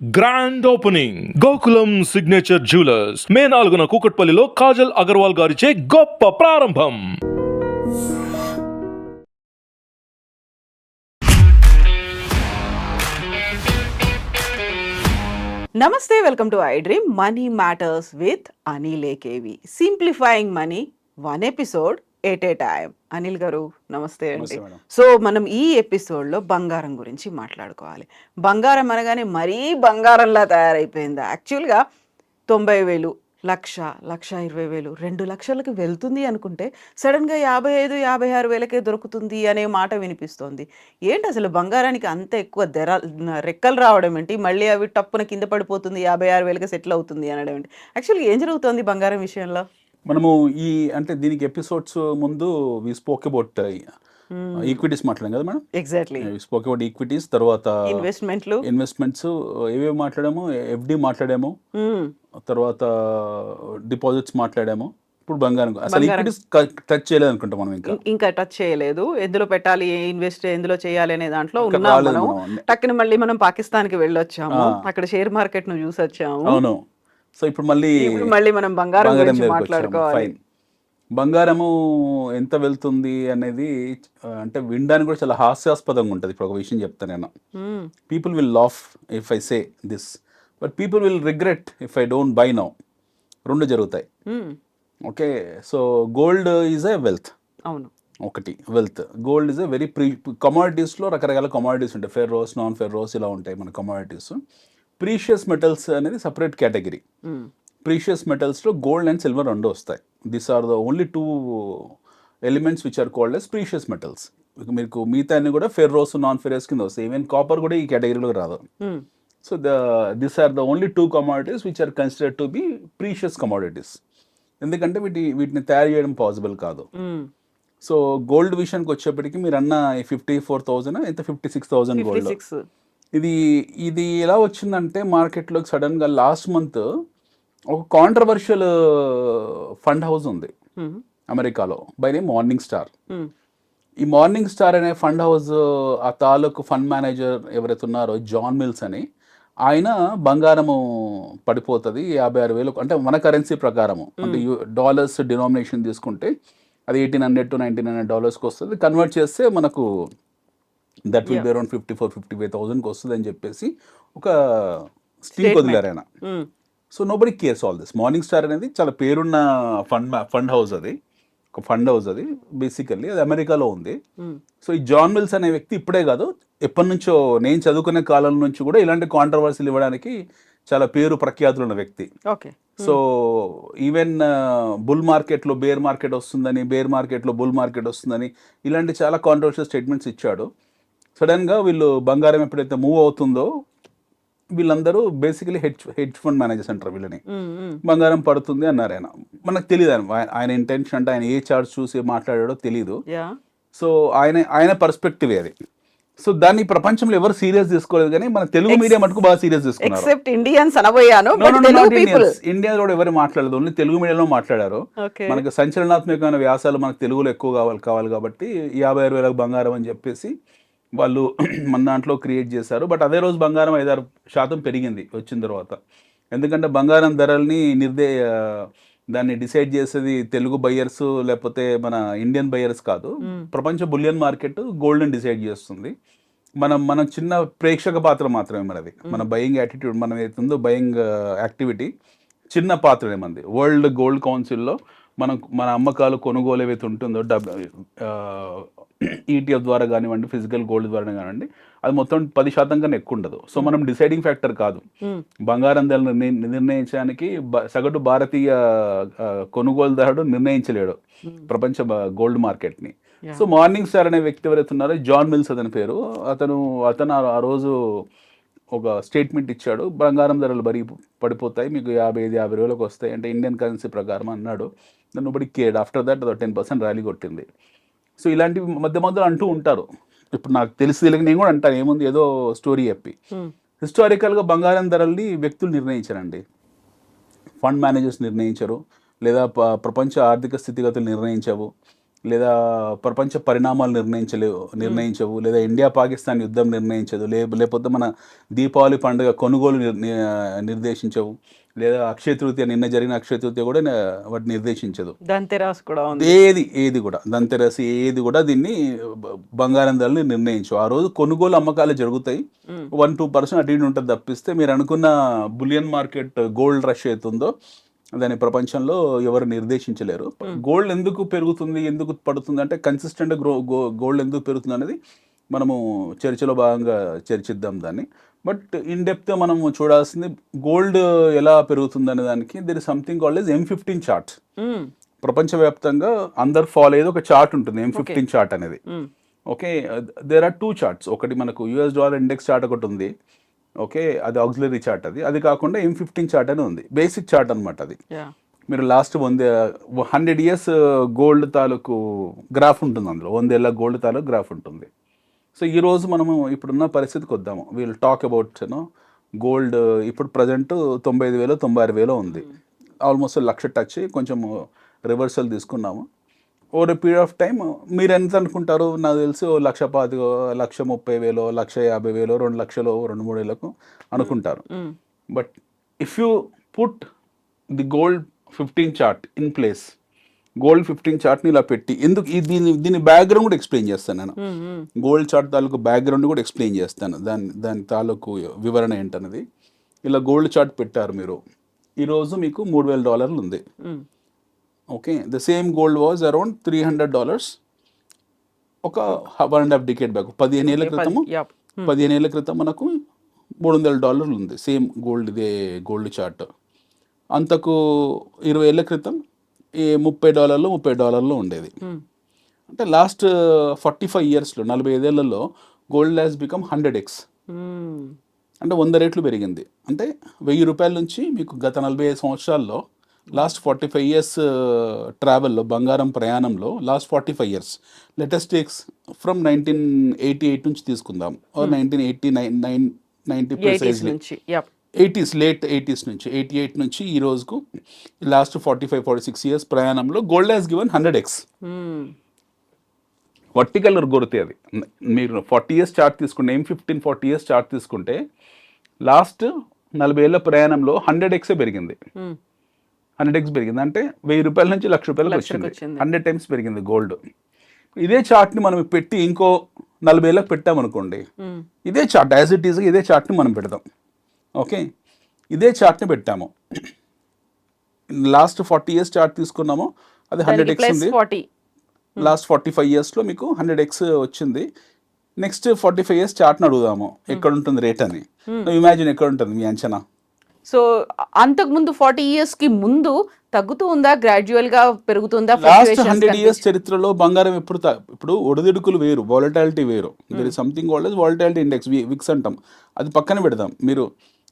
Grand opening Gokulam signature jewellers May 4న కూకట్పల్లిలో కాజల్ అగర్వాల్ గారిచే గొప్ప ప్రారంభం. నమస్తే, welcome to I dream money matters with Anil AKV. Simplifying money, one episode at a time. Anil గారు నమస్తే అండి. సో మనం ఈ ఎపిసోడ్లో బంగారం గురించి మాట్లాడుకోవాలి. బంగారం అనగానే మరీ బంగారంలా తయారైపోయింది. యాక్చువల్గా 90,000, 1,00,000, 1,20,000, 2,00,000కి వెళ్తుంది అనుకుంటే సడన్గా 55,000, 56,000కే దొరుకుతుంది అనే మాట వినిపిస్తోంది. ఏంటి అసలు బంగారానికి అంత ఎక్కువ రెక్కలు రావడం ఏంటి? మళ్ళీ అవి టప్పున కింద పడిపోతుంది, 56,000కి సెటిల్ అవుతుంది అనడం ఏంటి? యాక్చువల్గా ఏం జరుగుతోంది బంగారం విషయంలో? మనము అంటే దీనికి ఎపిసోడ్స్ ముందు వి స్పోక్ అబౌట్ ఈక్విటీస్ మాట్లాడాం కదా madam. Exactly. Spoke about equities, తర్వాత ఇన్వెస్ట్మెంట్స్ ఏవేవి మాట్లాడాము, ఎఫ్డి మాట్లాడాము, తర్వాత డిపాజిట్స్ మాట్లాడాము. ఇప్పుడు బంగారం అసలు ఈక్విటీస్ టచ్ చేయలేదు అనుకుంటాం మనం. ఇంకా టచ్ చేయలేదు. ఎందులో పెట్టాలి, ఇన్వెస్ట్ ఎందులో చేయాలి అనే దాంట్లో ఉన్నాము. టక్కున మళ్ళీ మనం పాకిస్తాన్కి వెళ్ళొచ్చాము, అక్కడ షేర్ మార్కెట్ ను చూసి వచ్చాము. అవును. సో ఇప్పుడు మళ్ళీ మనం బంగారం గురించి మాట్లాడుకోవాలి. బంగారము ఎంత వెళ్తుంది అనేది అంటే వినడానికి కూడా చాలా హాస్యాస్పదంగా ఉంటుంది. ఇప్పుడు ఒక విషయం చెప్తాను నేను. People will laugh if I say this, but people will regret if I don't buy now. రెండు జరుగుతాయి. Okay, so gold is a wealth. అవును, ఒకటి wealth. Gold is a very కమాడిటీస్లో రకరకాల కమాడిటీస్ ఉంటాయి. ఫెర్రోస్, నాన్ ఫెర్రోస్ ఇలా ఉంటాయి మన కమాడిటీస్. ప్రీషియస్ మెటల్స్ అనేది సపరేట్ కేటగిరీ. ప్రీషియస్ మెటల్స్లో గోల్డ్ అండ్ సిల్వర్ రెండు వస్తాయి. These are the only two elements which are called as precious metals. మీకు మిగతా అన్ని కూడా ఫెర్రోస్, నాన్ ఫెర్రోస్ కింద వస్తాయి. ఈవెన్ కాపర్ కూడా ఈ కేటగిరీలో రాదు. So this are the only two commodities which are considered to be precious commodities. ఎందుకంటే వీటిని తయారు చేయడం పాసిబుల్ కాదు. సో గోల్డ్ విషయానికి వచ్చేప్పటికి మీరు అన్న 54,000 ఎంత 56,000 గోల్డ్. ఇది ఎలా వచ్చిందంటే మార్కెట్లోకి సడన్గా లాస్ట్ మంత్ ఒక కాంట్రవర్షియల్ ఫండ్ హౌస్ ఉంది అమెరికాలో, బై నేమ్ మార్నింగ్ స్టార్. ఈ మార్నింగ్ స్టార్ అనే ఫండ్ హౌస్ ఆ తాలూకు ఫండ్ మేనేజర్ ఎవరైతే ఉన్నారో జాన్ మిల్స్ అని, ఆయన బంగారము పడిపోతుంది 56,000 అంటే మన కరెన్సీ ప్రకారము, అంటే డాలర్స్ డినామినేషన్ తీసుకుంటే అది $1,800 to $1,900 వస్తుంది. కన్వర్ట్ చేస్తే మనకు దట్ విల్ బి అరౌండ్ 54,000-55,000 వస్తుంది అని చెప్పేసి ఒక స్కీమ్ వదిలేరు ఆయన. So nobody cares all this. Morning star అనేది చాలా పేరున్న ఫండ్ హౌస్. అది ఒక ఫండ్ హౌస్. అది బేసికల్లీ అది అమెరికాలో ఉంది. సో ఈ జాన్ మిల్స్ అనే వ్యక్తి ఇప్పుడే కాదు, ఎప్పటి నుంచో నేను చదువుకునే కాలం నుంచి కూడా ఇలాంటి కాంట్రవర్సీలు ఇవ్వడానికి చాలా పేరు ప్రఖ్యాతులు ఉన్న వ్యక్తి. సో ఈవెన్ బుల్ మార్కెట్లో బేర్ మార్కెట్ వస్తుందని, బేర్ మార్కెట్లో బుల్ మార్కెట్ వస్తుందని ఇలాంటి చాలా కాంట్రవర్షియల్ స్టేట్మెంట్స్ ఇచ్చాడు. సడన్గా వీళ్ళు బంగారం ఎప్పుడైతే మూవ్ అవుతుందో వీళ్ళందరూ బేసికలీ హెడ్జ్ ఫండ్ మేనేజర్స్ అంటారు వీళ్ళని. బంగారం పడుతుంది అన్నారు ఆయన. మనకు తెలియదు ఆయన ఇంటెన్షన్ అంటే ఆయన ఏ చార్ట్ చూసి మాట్లాడాడో తెలియదు. సో ఆయన పర్స్పెక్టివ్ అది. సో దాన్ని ప్రపంచంలో ఎవరు సీరియస్ తీసుకోలేదు, కానీ మన తెలుగు మీడియా మటుకు బాగా సీరియస్ తీసుకున్నారు. ఇండియా కూడా ఎవరు మాట్లాడలేదు, ఓన్లీ తెలుగు మీడియాలో మాట్లాడారు. మనకు సంచలనాత్మకమైన వ్యాసాలు మనకు తెలుగులో ఎక్కువ కావాలి కాబట్టి 56,000 బంగారం అని చెప్పేసి వాళ్ళు మన దాంట్లో క్రియేట్ చేశారు. బట్ అదే రోజు బంగారం 5-6% పెరిగింది వచ్చిన తర్వాత. ఎందుకంటే బంగారం ధరల్ని దాన్ని డిసైడ్ చేసేది తెలుగు బయ్యర్స్ లేకపోతే మన ఇండియన్ బయ్యర్స్ కాదు. ప్రపంచ బులియన్ మార్కెట్ గోల్డ్ని డిసైడ్ చేస్తుంది. మనం చిన్న ప్రేక్షక పాత్ర మాత్రమే మనది. మన బయింగ్ యాటిట్యూడ్ మనం ఏదైతుందో బయింగ్ యాక్టివిటీ చిన్న పాత్రనే మనది. వరల్డ్ గోల్డ్ కౌన్సిల్లో మన అమ్మకాలు కొనుగోలు ఏవైతే ఉంటుందో ఈటీఎఫ్ ద్వారా కానివ్వండి, ఫిజికల్ గోల్డ్ ద్వారా కానివ్వండి, అది మొత్తం 10% కన్నా ఎక్కువ ఉండదు. సో మనం డిసైడింగ్ ఫ్యాక్టర్ కాదు. బంగారం ధరలు నిర్ణయించడానికి సగటు భారతీయ కొనుగోలుదారుడు నిర్ణయించలేడు ప్రపంచ గోల్డ్ మార్కెట్ని. సో మార్నింగ్ స్టార్ అనే వ్యక్తి ఎవరైతే ఉన్నారో జాన్ మిల్స్ అతని పేరు, అతను ఆ రోజు ఒక స్టేట్మెంట్ ఇచ్చాడు. బంగారం ధరలు పడిపోతాయి, మీకు 55,000-50,000 వస్తాయి అంటే ఇండియన్ కరెన్సీ ప్రకారం అన్నాడు. దాన్ని బడి కేడ్. ఆఫ్టర్ దట్ 10% ర్యాలీ కొట్టింది. సో ఇలాంటివి మధ్యలో అంటూ ఉంటారు. ఇప్పుడు నాకు తెలిసి నేను కూడా అంటాను, ఏముంది ఏదో స్టోరీ చెప్పి. హిస్టారికల్గా బంగారం ధరల్ని వ్యక్తులు నిర్ణయించారండి, ఫండ్ మేనేజర్స్ నిర్ణయించరు, లేదా ప్రపంచ ఆర్థిక స్థితిగతులు నిర్ణయించవు, లేదా ప్రపంచ పరిణామాలు నిర్ణయించవు, లేదా ఇండియా పాకిస్తాన్ యుద్ధం నిర్ణయించదు, లేకపోతే మన దీపావళి పండుగ కొనుగోలు నిర్దేశించవు, లేదా అక్షయ తృతీయ నిన్న జరిగిన అక్షయ తృతీయ కూడా వాటిని నిర్దేశించదు. ధన్తెరస్ కూడా ఏది కూడా ధన్తెరస్ ఏది కూడా దీన్ని బంగారం ధరలు నిర్ణయించవు. ఆ రోజు కొనుగోలు అమ్మకాలు జరుగుతాయి, 1-2% అటు ఇటు ఉంటుంది తప్పిస్తే మీరు అనుకున్న బులియన్ మార్కెట్ గోల్డ్ రష్ అవుతుందో దాని ప్రపంచంలో ఎవరు నిర్దేశించలేరు. గోల్డ్ ఎందుకు పెరుగుతుంది, ఎందుకు పడుతుంది అంటే కన్సిస్టెంట్ గోల్డ్ ఎందుకు పెరుగుతుంది అనేది మనము చర్చలో భాగంగా చర్చిద్దాం దాన్ని. బట్ ఇన్ డెప్త్ మనం చూడాల్సింది గోల్డ్ ఎలా పెరుగుతుంది అనే దానికి there is something called as M15 chart. ప్రపంచవ్యాప్తంగా అందరు ఫాలో అయ్యేది ఒక చార్ట్ ఉంటుంది, M15 చార్ట్ అనేది. Okay, there are 2 charts. ఒకటి మనకు US$ ఇండెక్స్ చార్ట్ ఒకటి ఉంది, ఓకే, అది ఆక్సిలరీ చార్ట్. అది కాకుండా M15 చార్ట్ అని ఉంది, బేసిక్ చార్ట్ అనమాట. అది మీరు లాస్ట్ 100 years గోల్డ్ తాలూకు గ్రాఫ్ ఉంటుంది, అందులో 100 ఏళ్ళ గోల్డ్ తాలూకు గ్రాఫ్ ఉంటుంది. సో ఈరోజు మనము ఇప్పుడున్న పరిస్థితికి వద్దాము. We'll talk about gold. ఇప్పుడు ప్రజెంట్ 95,000 96,000 ఉంది, ఆల్మోస్ట్ 1,00,000 టచ్, కొంచెం రివర్సల్ తీసుకున్నాము. ఓవర్ పీరియడ్ ఆఫ్ టైం మీరు ఎంత అనుకుంటారు? నాకు తెలిసి 1,25,000, 1,30,000, 1,50,000, 2 లక్షలు 2-3 ఏళ్ళకు అనుకుంటారు. But if you put the gold 15 chart in place, gold 15 చార్ట్ని ఇలా పెట్టి, ఎందుకు దీని బ్యాక్గ్రౌండ్ కూడా ఎక్స్ప్లెయిన్ చేస్తాను నేను. గోల్డ్ చార్ట్ తాలూకు బ్యాక్గ్రౌండ్ కూడా ఎక్స్ప్లెయిన్ చేస్తాను, దాని తాలూకు వివరణ ఏంటన్నది. ఇలా గోల్డ్ చార్ట్ పెట్టారు మీరు, ఈరోజు మీకు $3,000 ఉంది. Okay, the same gold was around $300 ఒక 1.5 decade బ్యాక్. 15 ఏళ్ళ క్రితం మనకు $300 ఉంది సేమ్ గోల్డ్. ఇదే గోల్డ్ చార్ట్. అంతకు 20 ఏళ్ళ క్రితం $30 ఉండేది. అంటే లాస్ట్ 45 yearsలో 45 ఏళ్లలో గోల్డ్ హ్యాస్ బికమ్ 100x. అంటే 100 రెట్లు పెరిగింది. అంటే ₹1,000 నుంచి మీకు గత 45 సంవత్సరాల్లో లాస్ట్ 45 years ట్రావెల్లో, బంగారం ప్రయాణంలో last 45 years, latest takes from 1988 నుంచి తీసుకుందాం, are 1989-90 precisely, 80s, late 80s నుంచి 88 నుంచి ఈ రోజుకు లాస్ట్ 45-46 years ప్రయాణంలో gold has given 100x. Vertical growth అది. మీరు 40 years చార్ట్ తీసుకుంటే, M15 40 years చార్ట్ తీసుకుంటే లాస్ట్ 40 ఏళ్ళ ప్రయాణంలో 100x పెరిగింది. 100x పెరిగింది అంటే ₹1,000 నుంచి ₹1,00,000 వచ్చింది. 100 times పెరిగింది గోల్డ్. ఇదే చార్ట్ని మనం పెట్టి ఇంకో 40 ఏళ్ళకి పెట్టామనుకోండి, ఇదే చార్ట్ యాజ్ ఇట్ ఈస్గా ఇదే చార్ట్ని మనం పెడదాం. ఓకే, ఇదే చార్ట్ని పెట్టాము, లాస్ట్ 40 years చార్ట్ తీసుకున్నాము, అది 100x ఉంది. లాస్ట్ 45 yearsలో మీకు 100x వచ్చింది. నెక్స్ట్ 45 years చార్ట్ని అడుగుదాము ఎక్కడ ఉంటుంది రేట్ అని. ఇమాజిన్ ఎక్కడ ఉంటుంది మీ అంచనా? సో అంతకు ముందు 40 years కి ముందు తగ్గుతూ ఉందా, గ్రాడ్యువల్ గా పెరుగుతుందా? లాస్ట్ 100 years చరిత్రలో బంగారం ఇప్పుడు ఒడిదుడుకులు వేరు, వాలటాలిటీ వేరు. There is something called as volatility index, VIX అంటాం. అది పక్కన పెడదాం. మీరు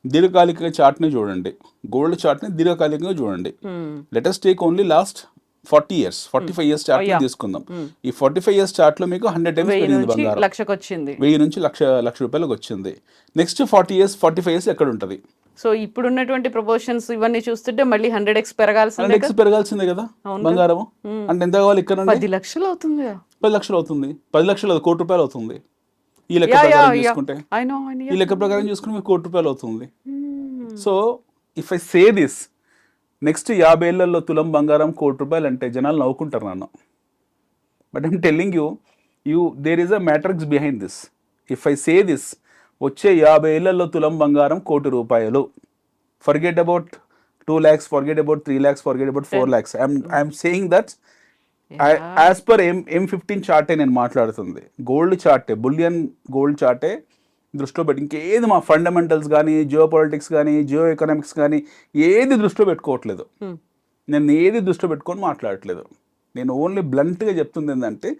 దీర్ఘకాలిక చార్ట్ని చూడండి, గోల్డ్ చార్ట్ని దీర్ఘకాలికంగా చూడండి. Let us take only last 40 years, 45 years chart తీసుకుందాం. ఈ 45 years చార్ట్ లో మీకు 100 times పెరిగింది బంగారం, ₹1,00,000 నుంచి ₹1,00,000 వచ్చింది. నెక్స్ట్ 40 years 45 years ఎక్కడ ఉంటుంది? సో ఇప్పుడు ఉన్నటువంటి ప్రపోర్షన్స్ ఇవన్నీ చూస్తుంటే మళ్ళీ 100x పెరగాల్సిందే కదా బంగారం. అంటే ఎంత కావాలి ఇక్కడ నుండి? 10 లక్షలు అవుతుంది. 10 లక్షలు అవుతుంది. 10 లక్షలు ₹1,00,000 అవుతుంది. ఈ లెక్క ప్రకారం చూసుకుంటే, ఈ లెక్క ప్రకారం చూసుకుంటే మీకు ₹1,00,000 అవుతుంది. So if I say this, next 50 ఏళ్లలో తులం బంగారం ₹1,00,000 అంటే జనాలు నవ్వుకుంటారు నన్ను. But I'm telling you there is a matrix behind this. If I say this, వచ్చే 50 ఏళ్లలో తులం బంగారం ₹1,00,000. Forget about 2 lakhs, forget about 3 lakhs, forget about 4 lakhs. I'm saying that as per M15 చార్టే నేను మాట్లాడుతుంది. గోల్డ్ చార్టే, బులియన్ గోల్డ్ చార్టే దృష్టిలో పెట్టి, ఇంకేది మా ఫండమెంటల్స్ కానీ, జియో పాలిటిక్స్ కానీ, జియో ఎకనామిక్స్ కానీ ఏది దృష్టిలో పెట్టుకోవట్లేదు. నేను ఏది దృష్టిలో పెట్టుకొని మాట్లాడట్లేదు. నేను ఓన్లీ బ్లంట్గా చెప్తుంది ఏంటంటే,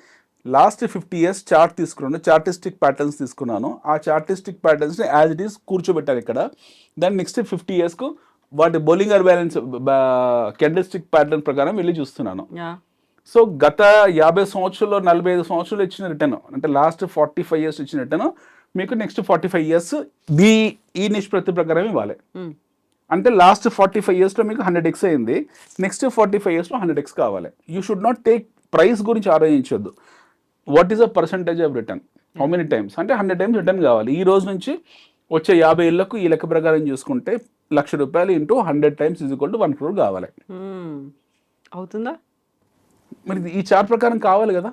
లాస్ట్ 50 years చార్ట్ తీసుకున్నాను, చార్టిస్టిక్ ప్యాటర్న్స్ తీసుకున్నాను. ఆ చార్టిస్టిక్ ప్యాటర్న్స్ని యాజ్ ఇట్ ఈస్ కూర్చోబెట్టాను ఇక్కడ. దాన్ని నెక్స్ట్ 50 yearsకు వాటి బౌలింగర్ బ్యాలెన్స్ క్యాండిల్స్టిక్ ప్యాటర్న్ ప్రకారం వెళ్ళి చూస్తున్నాను. సో గత 50 సంవత్సరాల్లో 45 సంవత్సరాలు ఇచ్చిన రిటర్న్, అంటే లాస్ట్ 45 years ఇచ్చిన రిటర్న్ మీకు నెక్స్ట్ 45 years ఈ నిష్పత్తి ప్రకారం ఇవ్వాలి. అంటే లాస్ట్ 45 yearsలో మీకు 100x అయింది, నెక్స్ట్ 45 yearsలో 100x కావాలి. You should not take price గురించి ఆలోచించొద్దు. What is a percentage of return, how many times అంటే 100 టైమ్స్ రిటర్న్ కావాలి. ఈ రోజు నుంచి వచ్చే 50 ఏళ్లకు ఈ లెక్క ప్రకారం చూసుకుంటే ₹1,00,000 into 100 times is equal to 1 crore కావాలి. అవుతుందా? మరి ఈ చార్ట్ ప్రకారం కావాలి కదా,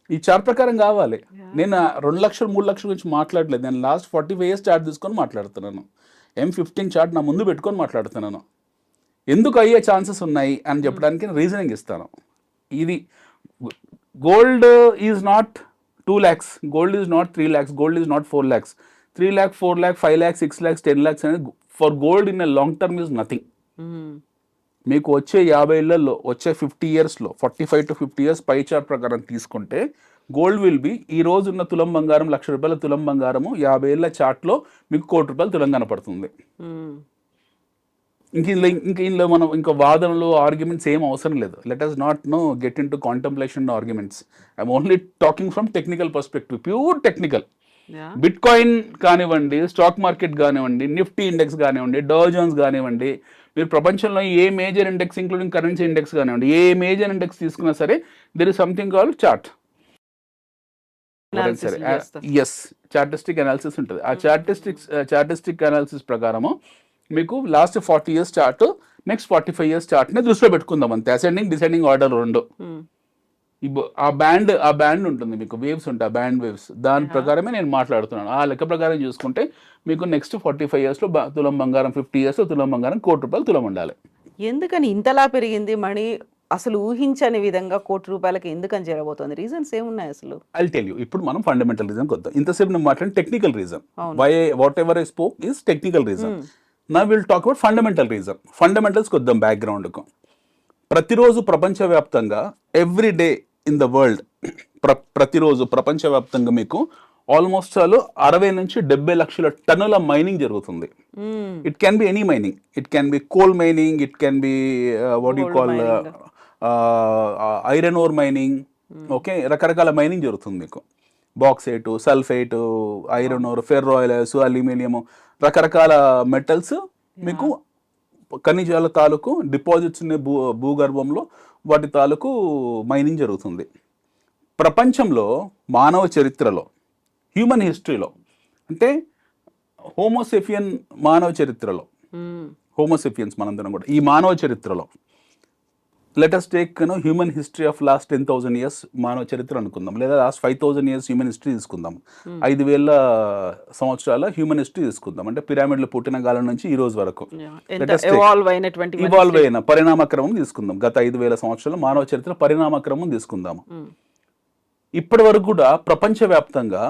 ఈ చార్ట్ ప్రకారం కావాలి. నేను 2 లక్షలు 3 లక్షల గురించి మాట్లాడలేదు, నేను లాస్ట్ 45 years చార్ట్ తీసుకొని మాట్లాడుతున్నాను. M15 చార్ట్ నా ముందు పెట్టుకొని మాట్లాడుతున్నాను. ఎందుకు అయ్యే ఛాన్సెస్ ఉన్నాయి అని చెప్పడానికి రీజనింగ్ ఇస్తాను. ఇది gold is not 2 lakhs, gold is not 3 lakhs, gold is not 4 lakhs. 3 lakh, 4 lakh, 5 lakh, 6 lakhs, 10 lakhs అనేది for gold in a long term is nothing. మీకు వచ్చే 50 ఏళ్లలో వచ్చే 50 yearsలో 45 to 50 years పై చార్ట్ ప్రకారం తీసుకుంటే గోల్డ్ విల్ బి ఈ రోజు ఉన్న తులం బంగారం ₹1,00,000 తులం బంగారము 50 ఏళ్ల చార్ట్లో మీకు ₹1,00,00,000 తులం కనపడుతుంది. ఇందులో మనం ఇంకా వాదనలు ఆర్గ్యుమెంట్స్ ఏం అవసరం లేదు. Let us not get into contemplation arguments. I'm only talking from technical perspective, pure technical. Bitcoin కానివ్వండి, స్టాక్ మార్కెట్ కానివ్వండి, నిఫ్టీ ఇండెక్స్ కానివ్వండి, డౌ జోన్స్ కానివ్వండి, మీరు ప్రపంచంలో ఏ major index including currency index కానివ్వండి, ఏ మేజర్ ఇండెక్స్ తీసుకున్నా సరే there is something called chart. Yes, chartistic analysis ఉంటుంది. ఆ చార్టిస్టిక్ అనాలిసిస్ ప్రకారము మీకు last 40 years chart, next 45 years చార్ట్ని దృష్టిలో పెట్టుకుందాం అంతే. అసెండింగ్ డిసెండింగ్ ఆర్డర్ రెండు. ఆ బ్యాండ్ ఉంటుంది మీకు, వేవ్స్ ఉంటాయి, బ్యాండ్ వేవ్స్, దాని ప్రకారమే నేను మాట్లాడుతున్నాను. ఆ లెక్క ప్రకారం చూసుకుంటే మీకు నెక్స్ట్ 45 yearsలో తులం బంగారం, 50 yearsలో తులం బంగారం ₹1,00,00,000 తులం ఉండాలి. ఎందుకని ఇంతలా పెరిగింది మనీ? అసలు ఊహించని విధంగా ₹1,00,00,000 ఎందుకని చేరబోతోంది? రీజన్స్ ఏమున్నాయి అసలు? I tell you. ఇప్పుడు మనం ఫండమెంటల్ రీజన్ కొద్దాం. ఇంతసేపు నేను మాట్లాడిన technical reason, whatever I spoke is technical reason. నా will talk about fundamental reason. Fundamentals కొద్దాం బ్యాక్గ్రౌండ్కు. ప్రతిరోజు ప్రపంచవ్యాప్తంగా every day in the world, ప్రతిరోజు ప్రపంచవ్యాప్తంగా మీకు ఆల్మోస్ట్ 60 నుంచి 70 లక్షల టన్నుల మైనింగ్ జరుగుతుంది. It can be any mining, it can be coal mining, it can be what you call iron ore mining. Okay, రకరకాల మైనింగ్ జరుగుతుంది మీకు. Bauxite, sulphate, iron ore, ferro oils, aluminium, రకరకాల మెటల్స్ మీకు ఖనిజాల తాలూకు డిపాజిట్స్ ఉన్న భూగర్భంలో వాటి తాలూకు మైనింగ్ జరుగుతుంది. ప్రపంచంలో మానవ చరిత్రలో, హ్యూమన్ హిస్టరీలో, అంటే హోమోసెఫియన్ మానవ చరిత్రలో, హోమోసెఫియన్స్ మనందరం కూడా ఈ మానవ చరిత్రలో, let us take human history of last 10,000 years మానవ చరిత్ర అనుకుందాం, లేదా లాస్ట్ 5,000 years హ్యూమన్ హిస్టరీ తీసుకుందాం, 5,000 సంవత్సరాల హ్యూమన్ హిస్టరీ తీసుకుందాం. అంటే పిరామిడ్లు పుట్టిన కాలం నుంచి ఈ రోజు వరకు ఇవాల్వ్ అయిన పరిణామక్రమం తీసుకుందాం. గత 5,000 సంవత్సరాల మానవ చరిత్ర పరిణామక్రమం తీసుకుందాము. ఇప్పటి వరకు కూడా ప్రపంచవ్యాప్తంగా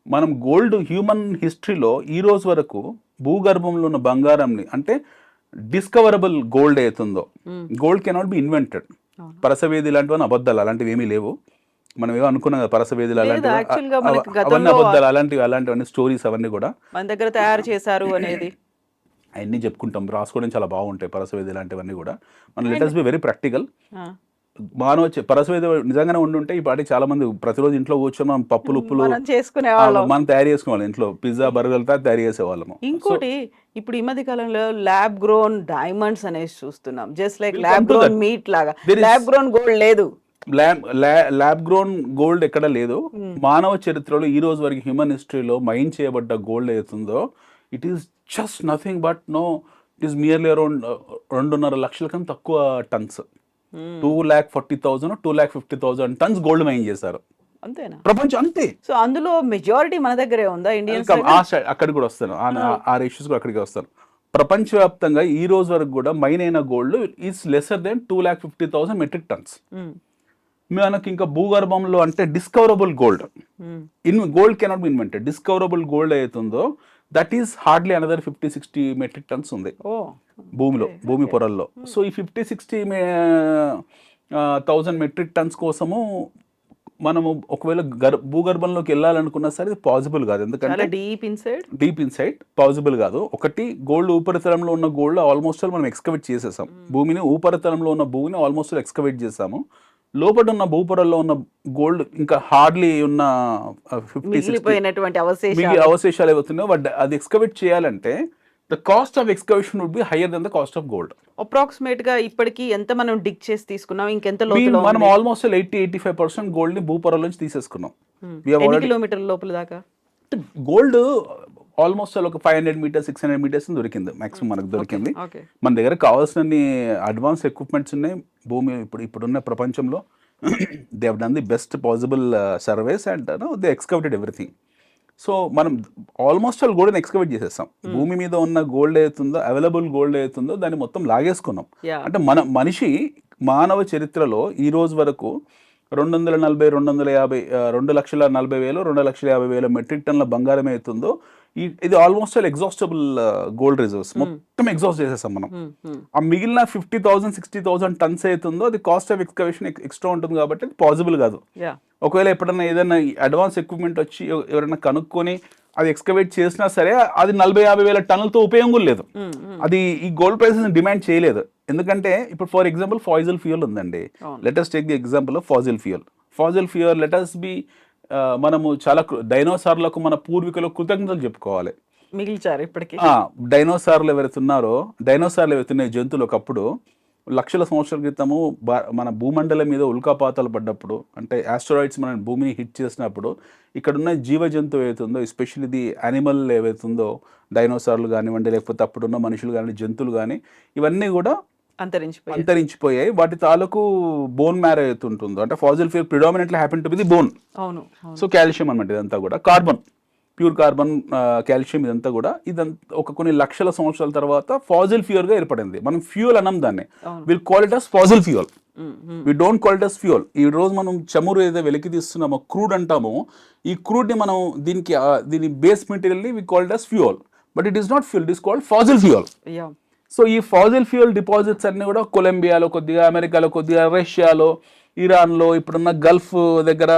మనం గోల్డ్ హ్యూమన్ హిస్టరీలో ఈ రోజు వరకు భూగర్భంలో ఉన్న బంగారంని, అంటే డిస్కవరబుల్ గోల్డ్ అవుతుందో, గోల్డ్ కెనాట్ బి ఇన్వెంటెడ్. పరసవేది లాంటివన్నీ అబద్ధాలు, అలాంటివి ఏమీ లేవు. మనం ఏమో అనుకున్నాం కదా పరసవేదులు అలాంటివి, అవన్నీ అబద్ధాలు, అలాంటివన్నీ స్టోరీస్, అవన్నీ కూడా మన దగ్గర తయారు చేశారు అనేది అవన్నీ చెప్పుకుంటాం, రాసుకోవడం చాలా బాగుంటాయి పరసవేది ఇలాంటివన్నీ కూడా. మనం let us be very practical. మానవ పరసవేది నిజంగానే ఉండుంటే ఈ పాటి చాలా మంది ప్రతిరోజు ఇంట్లో కూర్చొని మనం పప్పులు ఉప్పులు మనం తయారు చేసుకునేవాళ్ళం, ఇంట్లో పిజ్జా బర్గర్లు తయారు చేసేవాళ్ళము. ఇంకోటి ఇప్పుడు ఈ మధ్య కాలంలో ల్యాబ్ గ్రోన్ డైమండ్స్ అనేసి చూస్తున్నాం, just like lab grown meet లాగా. ల్యాబ్ గ్రోన్ గోల్డ్ లేదు, ల్యాబ్ గ్రోన్ గోల్డ్ ఎక్కడ లేదు. మానవ చరిత్రలో ఈ రోజు వరకు హ్యూమన్ హిస్టరీలో మైన్ చేయబడ్డ గోల్డ్ ఏతుందో it is just nothing but it is merely around 2.5 లక్షల కన్నా తక్కువ టన్స్. 2,40,000 2,50,000 టన్స్ గోల్డ్ మైన్ చేశారు. అంతేనా? ప్రపంచం అంతే. సో అందులో మెజారిటీ మన దగ్గరే ఉందా? ఇండియన్స్ అక్కడికి కూడా వస్తాను, ఆ రేషియోస్ కూడా అక్కడికి వస్తాను. ప్రపంచవ్యాప్తంగా ఈ రోజు వరకు కూడా మైన్ అయిన gold is lesser than 2,50,000 metric tons. మనకి ఇంకా భూగర్భంలో అంటే discoverable gold, gold cannot be invented, discoverable gold అవుతుందో that is hardly another 50-60 metric tons ఉంది భూమిలో, భూమి పొరల్లో. సో ఈ 50-60,000 మెట్రిక్ టన్స్ కోసము మనము ఒకవేళ భూగర్భంలోకి వెళ్ళాలనుకున్నా సరే ఇది పాసిబుల్ కాదు, ఎందుకంటే డీప్ ఇన్సైడ్ పాసిబుల్ కాదు. ఒకటి, గోల్డ్ ఉపరితలంలో ఉన్న గోల్డ్ ఆల్మోస్ట్ మనం ఎక్స్కవేట్ చేసేసాం, భూమిని ఉపరితలంలో ఉన్న భూమిని ఆల్మోస్ట్ ఎక్స్కవేట్ చేసాము. లోపల ఉన్న భూపొరల్లో ఉన్న గోల్డ్ ఇంకా హార్డ్లీ ఉన్న 50-60 అవశేషాలు ఏవవుతున్నాయో అది ఎక్స్కవేట్ చేయాలంటే the cost of excavation would be higher than the cost of gold. Approximate గా ఇప్పటికి ఎంత మనం డిగ్ చేసి తీసుకున్నాం, ఇంకెంత లోతులో మనం ఉంది? ఆల్మోస్ట్ 80-85% గోల్డ్ ని భూపొరల నుంచి తీసేసుకున్నాం. ఎన్ని కిలోమీటర్ల లోపల దాకా? గోల్డ్ ఆల్మోస్ట్ ఒక 500 మీటర్స్ 600 మీటర్స్ దొరికింది మాక్సిమం మనకు దొరికింది. ఓకే. మన దగ్గర కావాల్సిన అడ్వాన్స్ ఎక్విప్మెంట్స్ ఉన్నాయి. భూమి ఇప్పుడున్న ప్రపంచంలో they have done the best possible surveys and they excavated everything. So మనం ఆల్మోస్ట్ ఆల్ గోల్డ్ని ఎక్స్కవేట్ చేసేస్తాం. భూమి మీద ఉన్న గోల్డ్ ఏతుందో, అవైలబుల్ గోల్డ్ ఏతుందో దాన్ని మొత్తం లాగేసుకున్నాం. అంటే మనిషి మానవ చరిత్రలో ఈ రోజు వరకు 240, 250, 2,40,000, 2,50,000 మెట్రిక్ టన్నుల బంగారం అవుతుందో ఇది almost all exhaustible gold reserves మొత్తం ఎగ్జాస్ట్ చేసేసాం మనం. ఆ మిగిలిన 50,000, 60,000 టన్స్ అవుతుందో అది కాస్ట్ ఆఫ్ ఎక్స్కవేషన్ ఎక్స్ట్రా ఉంటుంది కాబట్టి అది పాసిబుల్ కాదు. ఒకవేళ ఎప్పుడైనా ఏదైనా అడ్వాన్స్ ఎక్విప్మెంట్ వచ్చి ఎవరైనా కనుక్కొని అది ఎక్స్కవేట్ చేసినా సరే అది 40,000-50,000 టన్నులతో ఉపయోగం లేదు. అది ఈ గోల్డ్ ప్రైసెస్ డిమాండ్ చేయలేదు. ఎందుకంటే ఇప్పుడు ఫర్ ఎగ్జాంపుల్ ఫాసిల్ ఫ్యూయల్ ఉందండి. Let us take the example of fossil fuel. Let us be మనము చాలా డైనోసార్లకు మన పూర్వీకుల కృతజ్ఞతలు చెప్పుకోవాలి. మిగిల్చారు ఇప్పటికి. డైనోసార్లు ఎవరైతున్నాయి జంతువులు ఒకప్పుడు లక్షల సంవత్సరాల క్రితము మన భూమండలం మీద ఉల్కాపాతాలు పడ్డప్పుడు, అంటే ఆస్ట్రాయిడ్స్ మన భూమిని హిట్ చేసినప్పుడు ఇక్కడున్న జీవ జంతువు ఏవైతుందో, ఎస్పెషల్లీ ది యానిమల్ ఏవైతుందో, డైనోసార్లు కానివ్వండి, లేకపోతే అప్పుడున్న మనుషులు కానీ, జంతువులు కానీ, ఇవన్నీ కూడా అంతరించిపోయాయి. వాటి తాలూకు బోన్ మ్యారో అవుతుంటుందో, అంటే fossil fuel predominantly happen to be the bone. So calcium అనమాట ఇదంతా కూడా, కార్బన్, ప్యూర్ కార్బన్, కాల్షియం, ఇదంతా కూడా ఒక కొన్ని లక్షల సంవత్సరాల తర్వాత ఫాసిల్ ఫ్యూయల్ గా ఏర్పడింది. మనం ఫ్యూయల్ అనం దాన్ని, will call it as fossil fuel, we don't call it as fuel. ఈ రోజు మనం చమురు ఏదైతే వెలికి తీస్తున్నామో, క్రూడ్ అంటామో, ఈ క్రూడ్ ని మనం దీని బేస్ మెటీరియల్ ని we call it as fuel, but it is not fuel, it is called fossil fuel. So ఈ ఫాసిల్ ఫ్యూయల్ డిపాజిట్స్ అన్ని కూడా కొలంబియాలో కొద్దిగా, అమెరికాలో కొద్దిగా, రష్యాలో, ఇరాన్లో, ఇప్పుడున్న గల్ఫ్ దగ్గర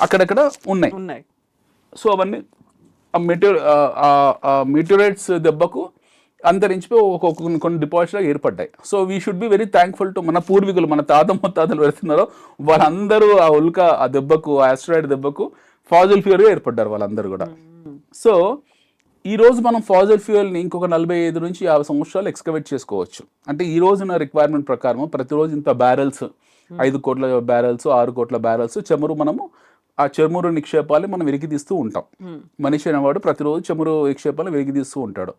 అక్కడక్కడ ఉన్నాయి. సో అవన్నీ మెటీరియల్స్ దెబ్బకు అంతరించిపోయి కొన్ని డిపాజిట్గా ఏర్పడ్డాయి. So we should be very thankful to మన పూర్వీకులు, మన తాత ముత్తాతలు పెడుతున్నారో వాళ్ళందరూ ఆ దెబ్బకు, ఆ ఆస్ట్రాయిడ్ దెబ్బకు ఫాసిల్ ఫ్యూయల్గా ఏర్పడ్డారు వాళ్ళందరూ కూడా. సో ఈ రోజు మనం ఫాసిల్ ఫ్యూయల్ని ఇంకొక 45 నుంచి 50 సంవత్సరాలు ఎక్స్కవేట్ చేసుకోవచ్చు. అంటే ఈ రోజున రిక్వైర్మెంట్ ప్రకారం ప్రతిరోజు ఇంత బ్యారెల్స్, 5 కోట్ల బ్యారెల్స్, 6 కోట్ల బ్యారెల్స్ చమురు, మనము ఆ చమురు నిక్షేపాలు మనం వెలికి తీస్తూ ఉంటాం. మనిషి అనేవాడు ప్రతిరోజు చమురు నిక్షేపాలు వెలికి తీస్తూ ఉంటాడు.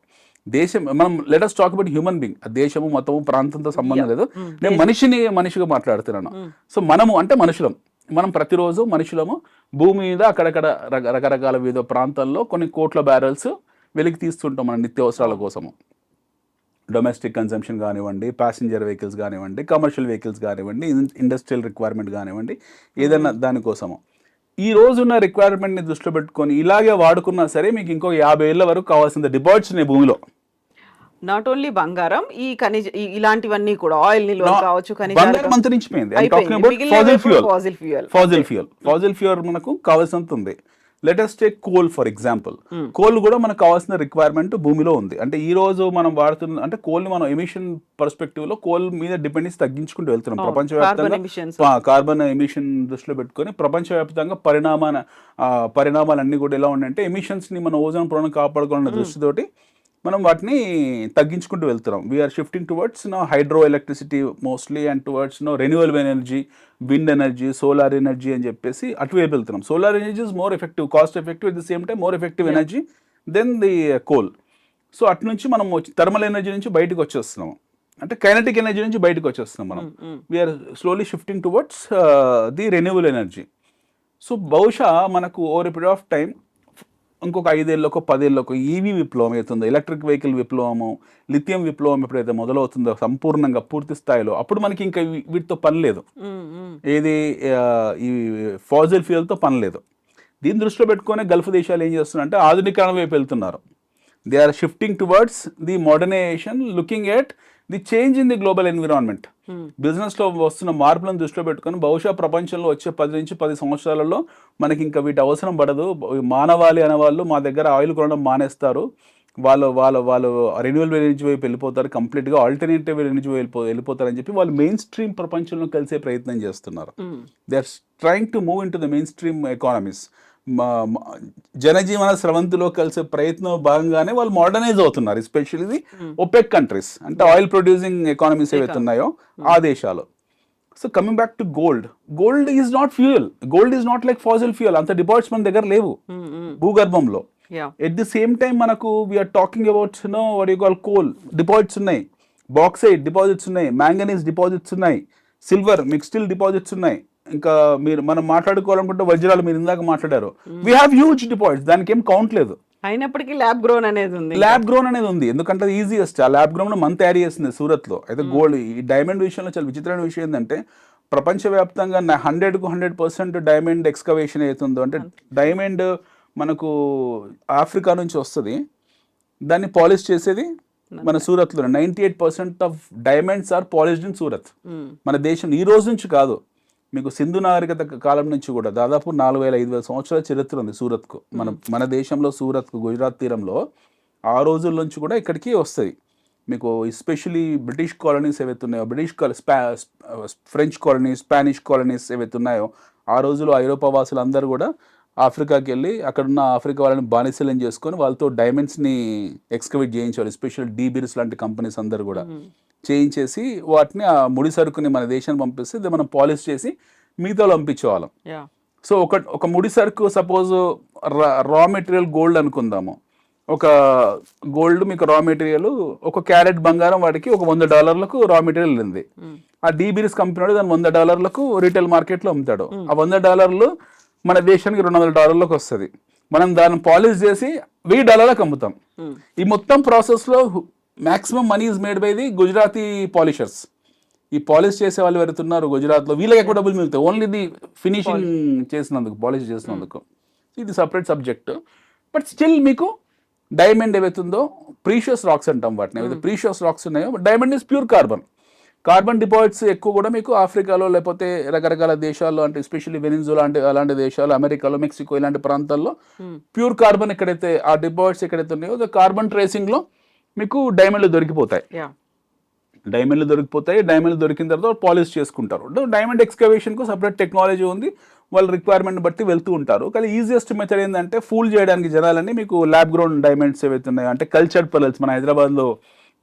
దేశం, మనం let us talk about human being, ఆ దేశము, మతము, ప్రాంతంతో సంబంధం లేదు. నేను మనిషిగా మాట్లాడుతున్నాను. సో మనము అంటే మనం ప్రతిరోజు మనుషులము భూమి మీద అక్కడక్కడ రకరకాల వివిధ ప్రాంతాల్లో కొన్ని కోట్ల బ్యారెల్స్ వెలికి తీస్తుంటాం మన నిత్యావసరాల కోసము. డొమెస్టిక్ కన్సంప్షన్ కానివ్వండి, ప్యాసింజర్ వెహికల్స్ కానివ్వండి, కమర్షియల్ వెహికల్స్ కానివ్వండి, ఇండస్ట్రియల్ రిక్వైర్మెంట్ కానివ్వండి, ఏదైనా దానికోసము. ఈ రోజున్న రిక్వైర్మెంట్ని దృష్టిలో పెట్టుకొని ఇలాగే వాడుకున్నా సరే మీకు ఇంకో 50 ఏళ్ళ వరకు కావాల్సిన డిపాజిట్స్ ఉన్నాయి భూమిలో. నాట్ ఓన్లీ బంగారం, ఈ ఖనిజ ఇలాంటివన్నీ కూడా, ఆయిల్ నిల్వ కావచ్చు, బంగారం అంతరించిపోయింది. ఫాసిల్ ఫ్యూయల్ మనకు కావాల్సినంత ఉంది. Let us take coal for example. Coal కూడా మనకు కావాల్సిన రిక్వైర్మెంట్ భూమిలో ఉంది. అంటే ఈ రోజు మనం వాడుతున్న, అంటే కోల్ని మనం ఎమిషన్ పర్స్పెక్టివ్ లో కోల్ మీద డిపెండెన్స్ తగ్గించుకుంటూ వెళ్తున్నాం. ప్రపంచవ్యాప్తంగా కార్బన్ ఎమిషన్ దృష్టిలో పెట్టుకొని ప్రపంచవ్యాప్తంగా పరిణామాలన్నీ కూడా ఎలా ఉన్నాయంటే, ఎమిషన్స్ ని మన ఓజోన్ పొరను కాపాడుకోవాలన్న దృష్టితోటి మనం వాటిని తగ్గించుకుంటూ వెళ్తున్నాం. We're shifting towards hydro electricity mostly, and towards renewable energy, wind energy, solar energy అని చెప్పేసి అటువైపు వెళ్తున్నాం. Solar energy is more effective, cost effective, at the same time more effective energy than the coal. So అటు నుంచి మనం thermal energy నుంచి బయటకు వచ్చేస్తున్నాం, అంటే కైనటిక్ ఎనర్జీ నుంచి బయటకు వచ్చేస్తున్నాం మనం. We're slowly shifting towards the renewable energy. So బహుశా మనకు over a period of time ఇంకొక 5 ఏళ్ళకో 10 ఏళ్ళకో ఈవీ విప్లవం అవుతుందో, ఎలక్ట్రిక్ వెహికల్ విప్లవము, లిథియం విప్లవం ఎప్పుడైతే మొదలవుతుందో సంపూర్ణంగా పూర్తి స్థాయిలో, అప్పుడు మనకి ఇంకా వీటితో పని లేదు. ఏది ఈ ఫాసిల్ ఫ్యూయల్తో పని లేదు. దీన్ని దృష్టిలో పెట్టుకునే గల్ఫ్ దేశాలు ఏం చేస్తున్నారంటే ఆధునికరణ వైపు వెళ్తున్నారు. They are shifting towards the modernisation, looking at the change in the global environment. బిజినెస్లో వస్తున్న మార్పులను దృష్టిలో పెట్టుకొని బహుశా ప్రపంచంలో వచ్చే 10 నుంచి 10 సంవత్సరాలలో మనకి ఇంకా వీటి అవసరం పడదు. మానవాళి అనేవాళ్ళు మా దగ్గర ఆయిల్ కొనడం మానేస్తారు, వాళ్ళు రెన్యూవబుల్ ఎనర్జీ వైపు వెళ్ళిపోతారు, కంప్లీట్గా ఆల్టర్నేటివ్ ఎనర్జీ వెళ్ళిపోతారని చెప్పి వాళ్ళు మెయిన్ స్ట్రీమ్ ప్రపంచంలో కలిసే ప్రయత్నం చేస్తున్నారు. They are trying to move into the mainstream economies. జనజీవన స్రవంతిలో కలిసే ప్రయత్నం భాగంగానే వాళ్ళు మోడర్నైజ్ అవుతున్నారు, ఎస్పెషల్లీ ఒపెక్ కంట్రీస్ అంటే ఆయిల్ ప్రొడ్యూసింగ్ ఎకానమీస్ ఏవైతే ఉన్నాయో ఆ దేశాలు. So coming back to gold is not fuel, gold is not like fossil fuel. అంత డిపాజిట్స్ మన దగ్గర లేవు భూగర్భంలో. ఎట్ ది సేమ్ టైం మనకు we're talking about what you call coal deposits ఉన్నాయి, బాక్సైట్ డిపాజిట్స్ ఉన్నాయి, మ్యాంగనీస్ డిపాజిట్స్ ఉన్నాయి, silver మీకు స్టిల్ డిపాజిట్స్ ఉన్నాయి. ఇంకా మనం మాట్లాడుకోవాలనుకుంటే వజ్రాలు మీరు ఇందాక మాట్లాడారు, వీ హ్యావ్ హ్యూజ్ డిపాజిట్స్, దానికి ఏం కౌంట్ లేదు. అయినప్పటికీ ల్యాబ్ గ్రోన్ అనేది ఉంది, ఎందుకంటే ఈజియెస్ట్. ఆ ల్యాబ్ గ్రోన్ మన తయారీ చేస్తుంది సూరత్ లో. అయితే గోల్డ్ ఈ డైమండ్ విషయంలో చాలా విచిత్రమైన విషయం ఏంటంటే ప్రపంచవ్యాప్తంగా 100% డైమండ్ ఎక్స్కవేషన్ అవుతుందో, అంటే డైమండ్ మనకు ఆఫ్రికా నుంచి వస్తుంది, దాన్ని పాలిష్ చేసేది మన సూరత్లో. 98% of diamonds are polished in Surat. మన దేశం ఈ రోజు నుంచి కాదు, మీకు సింధు నాగరికత కాలం నుంచి కూడా దాదాపు 4000-5000 సంవత్సరాల చరిత్ర ఉంది సూరత్కు. మన దేశంలో సూరత్కు, గుజరాత్ తీరంలో ఆ రోజుల నుంచి కూడా ఇక్కడికి వస్తుంది. మీకు ఎస్పెషలీ బ్రిటిష్ కాలనీస్ ఏవైతే ఉన్నాయో, ఫ్రెంచ్ కాలనీస్, స్పానిష్ కాలనీస్ ఏవైతే ఉన్నాయో, ఆ రోజుల్లో ఐరోపా వాసులు అందరూ కూడా ఆఫ్రికాకి వెళ్ళి అక్కడున్న ఆఫ్రికా వాళ్ళని బానిసలం చేసుకొని వాళ్ళతో డైమండ్స్ని ఎక్స్కవేట్ చేయించేవాళ్ళు. ఎస్పెషల్ డీబిర్స్ లాంటి కంపెనీస్ అందరు కూడా చేయించేసి వాటిని ఆ ముడి సరుకుని మన దేశాన్ని పంపిస్తే మనం పాలిష్ చేసి మిగతా పంపించేవాళ్ళం. సో ఒక ముడి సరుకు సపోజ్ రా మెటీరియల్ గోల్డ్ అనుకుందాము, ఒక గోల్డ్ మీకు రా మెటీరియల్, ఒక క్యారెట్ బంగారం వాడికి ఒక $100 రా మెటీరియల్ ఉంది. ఆ డీబిర్స్ కంపెనీ వాడు దాన్ని $100 రీటైల్ మార్కెట్లో అమ్ముతాడు. ఆ $100 మన దేశానికి $200 వస్తుంది. మనం దాన్ని పాలిష్ చేసి $1000 అమ్ముతాం. ఈ మొత్తం ప్రాసెస్లో maximum money is made by the Gujarati polishers. ఈ పాలిష్ చేసే వాళ్ళు ఎవరుతున్నారు గుజరాత్లో, వీళ్ళకి ఎక్కువ డబ్బులు మిగులుతాయి ఓన్లీ ది ఫినిషింగ్ చేసినందుకు, పాలిష్ చేసినందుకు. ఇది సపరేట్ సబ్జెక్ట్. బట్ స్టిల్ మీకు డైమండ్ ఏవైతుందో ప్రీషియస్ రాక్స్ అంటాం వాటిని, ఏవైతే ప్రీషియస్ రాక్స్ ఉన్నాయో, diamond is pure carbon deposits ఎక్కువ కూడా మీకు ఆఫ్రికాలో లేకపోతే రకరకాల దేశాల్లో, అంటే ఎస్పెషల్లీ వెనిజులా అలాంటి దేశాలు, అమెరికాలో, మెక్సికో ఇలాంటి ప్రాంతాల్లో ప్యూర్ కార్బన్ ఎక్కడైతే ఆ డిపాజిట్స్ ఎక్కడైతే ఉన్నాయో కార్బన్ ట్రేసింగ్ లో మీకు డైమండ్లు దొరికిపోతాయి. డైమండ్లు దొరికిన తర్వాత పాలిష్ చేసుకుంటారు. డైమండ్ ఎక్స్కవేషన్ కు సపరేట్ టెక్నాలజీ ఉంది, వాళ్ళ రిక్వైర్మెంట్ బట్టి వెళ్తూ ఉంటారు. కానీ ఈజియెస్ట్ మెథడ్ ఏంటంటే ఫూల్ చేయడానికి జనాలని మీకు ల్యాబ్ గ్రోన్ డైమండ్స్ ఏవైతే ఉన్నాయో, అంటే కల్చర్డ్ పెరల్స్, మన హైదరాబాద్లో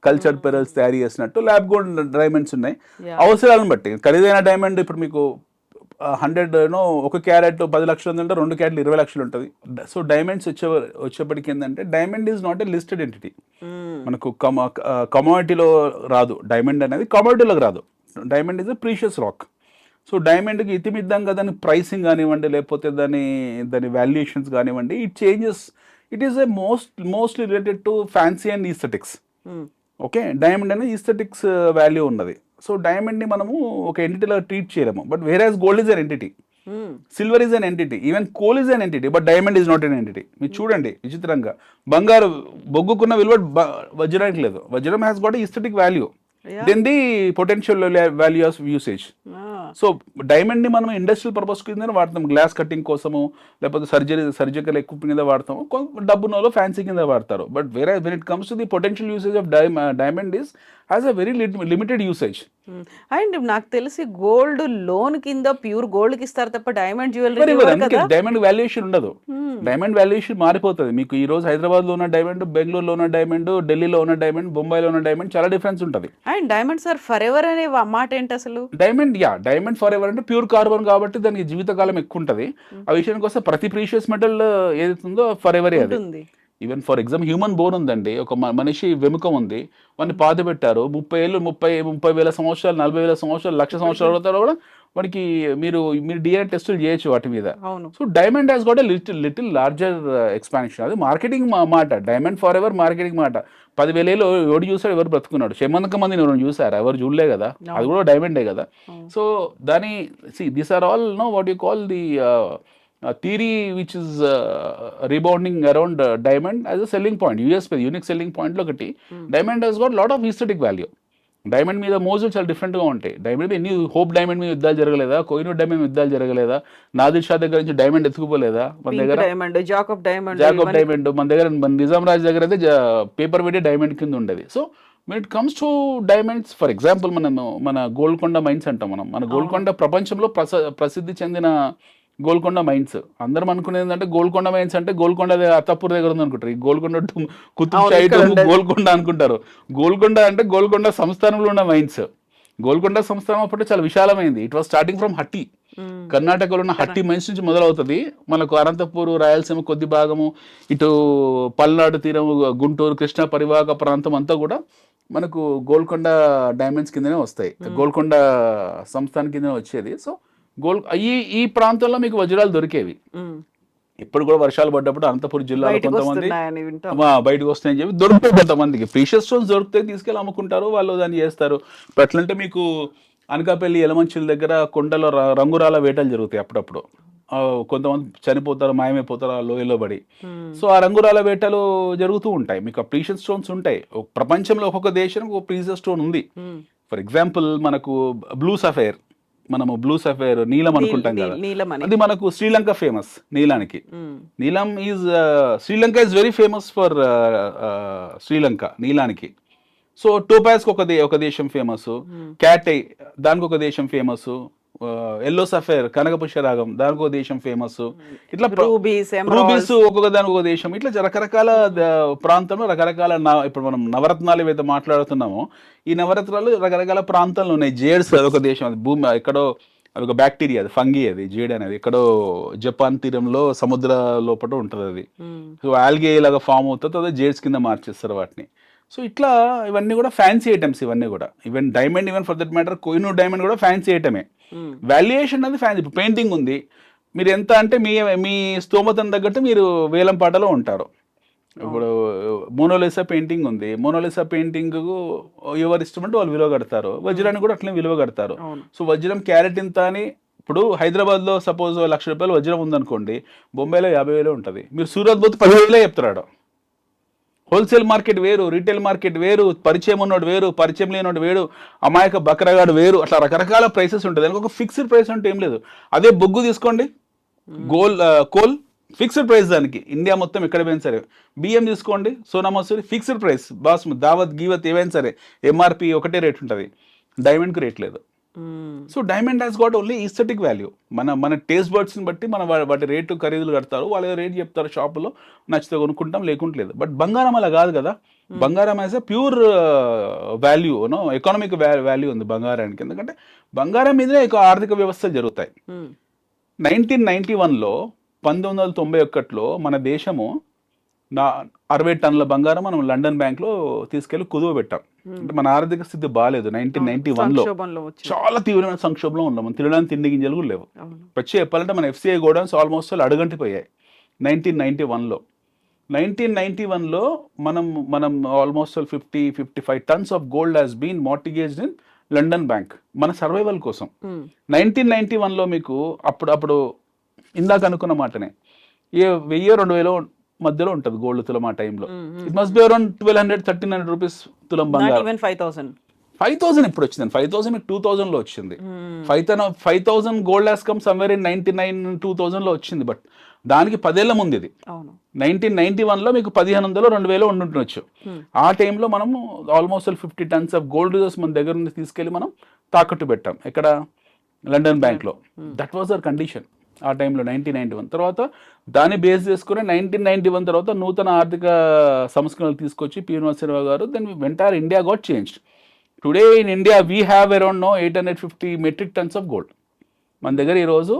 కల్చర్డ్ పెరల్స్ తయారు చేసినట్టు ల్యాబ్ గ్రోన్ డైమండ్స్ ఉన్నాయి. అవసరాలను బట్టి ఖరీదైన డైమండ్ ఇప్పుడు మీకు 100 ఒక క్యారెట్ 10 లక్షలు ఉందంటే 2 క్యారెట్లు 20 లక్షలు ఉంటుంది. సో డైమండ్స్ వచ్చేప్పటికి ఏంటంటే diamond is not a listed entity. మనకు కమోడిటీలో రాదు, డైమండ్ అనేది కమోడిటీలోకి రాదు. Diamond is a precious rock. So డైమండ్కి ఇతిమిద్దంగా దాని ప్రైసింగ్ కానివ్వండి, లేకపోతే దాని వాల్యుయేషన్స్ కానివ్వండి, it is a mostly related to fancy and aesthetics. Okay, diamond అనేది ఈస్థెటిక్స్ వాల్యూ ఉన్నది. సో డైమండ్ని మనము ఒక ఎంటిటీలో ట్రీట్ చేయలేము. But whereas gold is an entity, silver is an entity, even coal is an entity, but diamond is not an entity. మీరు చూడండి విచిత్రంగా, బంగారు బొగ్గుకున్న విలువ వజ్రానికి లేదు. వజ్రం has got aesthetic value than the potential value of usage. So diamond ని మనం ఇండస్ట్రియల్ పర్పస్ కింద వాడతాం, గ్లాస్ కటింగ్ కోసము, లేకపోతే సర్జికల్ ఎక్విప్మెంట్ కింద వాడతాము, డబ్బునోలో ఫ్యాన్సీ కింద వాడతారు. బట్ వేరే when it comes to the potential usage of diamond is has a very limited usage. And నాకు తెలిసి గోల్డ్ లోన్ కింద ప్యూర్ గోల్డ్ కి ఇస్తారు తప్ప డైమండ్ జ్యువెలరీ డైమండ్ వాల్యుయేషన్ ఉండదు. డైమండ్ వాల్యుయేషన్ మారిపోతుంది. మీకు ఈ రోజు హైదరాబాద్ లో ఉన్న డైమండ్, బెంగళూరులో ఉన్న డైమండ్, ఢిల్లీలో ఉన్న డైమండ్, బొంబాయిలో ఉన్న డైమండ్ చాలా డిఫరెన్స్ ఉంటుంది. And diamonds are forever అనే మాట ఏంటి అసలు? డైమండ్ ఫర్ ఎవర్ అంటే ప్యూర్ కార్బన్ కాబట్టి దానికి జీవితకాలం ఎక్కువ ఉంటుంది. ఆ విషయానికి వస్తే ప్రతి ప్రీషియస్ మెటల్ ఏదైతుందో ఫర్ ఎవరే అది. Even for example human bone ఉందండి, ఒక మనిషి వెముక ఉంది, వాడిని పాతి పెట్టారు 30 ఏళ్ళు, 30,000 సంవత్సరాలు, 40,000 సంవత్సరాలు, 1,00,000 సంవత్సరాల తర్వాత కూడా వాడికి మీరు డిఎన్ఏ టెస్టులు చేయొచ్చు వాటి మీద. So diamond has got little larger expansion. అది మార్కెటింగ్ మాట, డైమండ్ ఫర్ ఎవర్ మార్కెటింగ్ మాట. 10,000 ఏళ్ళు ఎవడు చూసాడు, ఎవరు బ్రతుకున్నాడు? 100 మందిని ఎవరు చూసారా? ఎవరు చూడలే కదా, అది కూడా డైమండే కదా. సో దాని these are all what you call the theory which is rebounding around diamond as a selling point, unique selling point లో ఒకటి. Diamond has got lot of aesthetic value. Diamond మీద మోజులు చాలా డిఫరెంట్గా ఉంటాయి. డైమండ్ మీద ఎన్ని హోప్ డైమండ్ మీద యుద్ధాలు జరగలేదా? కోహినూర్ డైమండ్ మీద యుద్ధాలు జరగలేదా? నాదిర్ షా దగ్గర నుంచి డైమండ్ ఎత్తుకుపోలేదా? మన దగ్గర జాకబ్ డైమండ్ మన దగ్గర, మన నిజాం రాజ్ దగ్గర అయితే పేపర్ పెట్టి డైమండ్ కింద ఉండేది. So when it comes to diamonds, for example, మన గోల్కొండ మైన్స్ అంటాం మనం. మన గోల్కొండ ప్రపంచంలో ప్రసిద్ధి చెందిన గోల్కొండ మైన్స్. అందరం అనుకునేది ఏంటంటే గోల్కొండ మైన్స్ అంటే గోల్కొండ అత్తాపూర్ దగ్గర ఉంది అనుకుంటారు. ఈ గోల్కొండ కుతుబ్ షాహీ గోల్కొండ అనుకుంటారు. గోల్కొండ అంటే గోల్కొండ సంస్థానంలో ఉన్న మైన్స్. గోల్కొండ సంస్థానం అప్పుడు చాలా విశాలమైంది. ఇట్ వాస్ స్టార్టింగ్ ఫ్రమ్ హట్టి, కర్ణాటకలో ఉన్న హట్టి మైన్స్ నుంచి మొదలవుతుంది. మనకు అనంతపూర్, రాయలసీమ కొద్ది భాగము, ఇటు పల్నాడు తీరం, గుంటూరు, కృష్ణా పరివాహక ప్రాంతం అంతా కూడా మనకు గోల్కొండ డైమండ్స్ కిందనే వస్తాయి. గోల్కొండ సంస్థానం కిందనే వచ్చేది. సో ఈ ప్రాంతంలో మీకు వజ్రాలు దొరికేవి. ఇప్పుడు కూడా వర్షాలు పడ్డప్పుడు అనంతపురం జిల్లాలో కొంతమంది బయటకు వస్తాయని చెప్పి దొరుకుతాయి. కొంతమందికి ప్రీషియస్ స్టోన్స్ దొరికితే తీసుకెళ్ళి అమ్ముకుంటారు, వాళ్ళు దాన్ని చేస్తారు. ఎట్లంటే మీకు అనకాపల్లి, ఎలమంచిల దగ్గర కొండలో రంగురాల వేటలు జరుగుతాయి అప్పుడప్పుడు. కొంతమంది చనిపోతారు, మాయమైపోతారు ఆ లోయలో పడి. సో ఆ రంగురాల వేటలు జరుగుతూ ఉంటాయి. మీకు ఆ ప్రీషియస్ స్టోన్స్ ఉంటాయి. ప్రపంచంలో ఒక్కొక్క దేశానికి ఒక ప్రీషియస్ స్టోన్ ఉంది. ఫర్ ఎగ్జాంపుల్ మనకు బ్లూ సఫైర్, మనము బ్లూ సఫైర్ నీలం అనుకుంటాం కదా, అది మనకు శ్రీలంక ఫేమస్ నీలానికి. నీలం is Sri Lanka is very famous for Sri Lanka నీలానికి. సో టోపాస్కి ఒక దేశం ఫేమస్, క్యాటై దానికి ఒక దేశం ఫేమస్, ఎల్లో సఫైర్ కనకపుష్యరాగం దానికి ఒక దేశం ఫేమస్. ఇట్లా రూబీస్ ఒక్కొక్క దానికి ఒక దేశం. ఇట్లా రకరకాల ప్రాంతంలో రకరకాల, ఇప్పుడు మనం నవరత్నాలు ఏవైతే మాట్లాడుతున్నామో ఈ నవరత్నాలు రకరకాల ప్రాంతాల్లో ఉన్నాయి. జేడ్స్ అదొక దేశం, అది భూమి ఎక్కడో, అదొక బ్యాక్టీరియా, అది ఫంగీ, అది జేడ్ అనేది ఎక్కడో జపాన్ తీరంలో సముద్ర లోపల ఉంటుంది అది. సో ఆల్గే లాగా ఫామ్ అవుతుంది, అదే జేడ్స్ కింద మార్చేస్తారు వాటిని. సో ఇట్లా ఇవన్నీ కూడా ఫ్యాన్సీ ఐటమ్స్. ఇవన్నీ కూడా even diamond, even for that matter Kohinoor diamond కూడా ఫ్యాన్సీ ఐటమే. వాల్యుయేషన్ అనేది ఫ్యాన్సీ. ఇప్పుడు పెయింటింగ్ ఉంది, మీరు ఎంత అంటే మీ స్తోమతను తగ్గట్టు మీరు వేలం పాటలో ఉంటారు. ఇప్పుడు మోనాలిసా పెయింటింగ్ ఉంది, మోనాలిసా పెయింటింగ్ ఎవరు ఇష్టం అంటే వాళ్ళు విలువ కడతారు. వజ్రాన్ని కూడా అట్లనే విలువ కడతారు. సో వజ్రం క్యారెట్ ఇంత అని, ఇప్పుడు హైదరాబాద్లో సపోజ్ 1,00,000 రూపాయలు వజ్రం ఉందనుకోండి, బొంబాయిలో 50,000 ఉంటుంది. మీరు సూరత్ పోతే 10,000 చెప్తాడు. హోల్సేల్ మార్కెట్ వేరు, రీటైల్ మార్కెట్ వేరు, పరిచయం ఉన్నోడు వేరు, పరిచయం లేనోడు వేరు, అమాయక బకరగాడు వేరు, అట్లా రకరకాల ప్రైసెస్ ఉంటుంది. దానికి ఒక ఫిక్స్డ్ ప్రైస్ అంటే ఏం లేదు. అదే బొగ్గు తీసుకోండి, కోల్ ఫిక్స్డ్ ప్రైస్ దానికి, ఇండియా మొత్తం ఎక్కడ పోయినా సరే. బియ్యం తీసుకోండి, సోనా మసూరి ఫిక్స్డ్ ప్రైస్, బాస్మతి, దావత్, గీవత్ ఏవైనా సరే ఎంఆర్పి ఒకటే రేట్ ఉంటుంది. డైమండ్కి రేట్ లేదు. So diamond has got only aesthetic value. మన టేస్ట్ బర్డ్స్ని బట్టి మన వాటి రేటు ఖరీదులు కడతారు, వాళ్ళ రేట్ చెప్తారు షాపులో, నచ్చితే కొనుక్కుంటాం, లేకుంటలేదు. బట్ బంగారం అలా కాదు కదా. బంగారం as a pure value, economic value ఉంది బంగారానికి. ఎందుకంటే బంగారం మీదనే ఆర్థిక వ్యవస్థలు జరుగుతాయి. 1991లో 1991లో మన దేశము 60 టన్నుల బంగారం మనం లండన్ బ్యాంక్లో తీసుకెళ్లి కుదువ పెట్టాం. అంటే మన ఆర్థిక స్థితి బాగాలేదు. 1991లో చాలా తీవ్రమైన సంక్షోభంలో ఉన్నాం. తినడానికి తిండి గింజలు కూడా లేవు. వచ్చి చెప్పాలంటే మన FCI గోడౌన్స్ ఆల్మోస్ట్ అడుగంటిపోయాయి 1991లో. 1991లో మనం almost 55 tons of gold has been mortgaged in London bank మన సర్వైవల్ కోసం. 1991లో మీకు అప్పుడు ఇందాక అనుకున్న మాటనే 1000-2000 మధ్యలో ఉంటుంది గోల్డ్ తులం ఆ టైంలో. It must be around 1,200-1,300 rupees తులం బంగారం. 5,000 ఇప్పుడు వచ్చింది. 5,000 2000లో వచ్చింది. 5,000 gold has come somewhere in 99-2000లో వచ్చింది. బట్ దానికి 10 ఏళ్ల ముందు ఇది. 1991లో మీకు 1,500-2,000 ఉండుండొచ్చు. ఆ టైంలో మనము almost 50 turns of gold reserves మన దగ్గర నుండి తీసుకెళ్లి మనం తాకట్టు పెట్టాం. ఎక్కడ? లండన్ బ్యాంక్లో. దట్ వాజ్ అవర్ కండిషన్ ఆ టైంలో 1991. తర్వాత దాన్ని బేస్ చేసుకుని 1991 తర్వాత నూతన ఆర్థిక సంస్కరణలు తీసుకొచ్చి P. నరసింహరావు గారు then entire India got changed. Today in India we have around 850 metric tons of gold మన దగ్గర ఈ రోజు.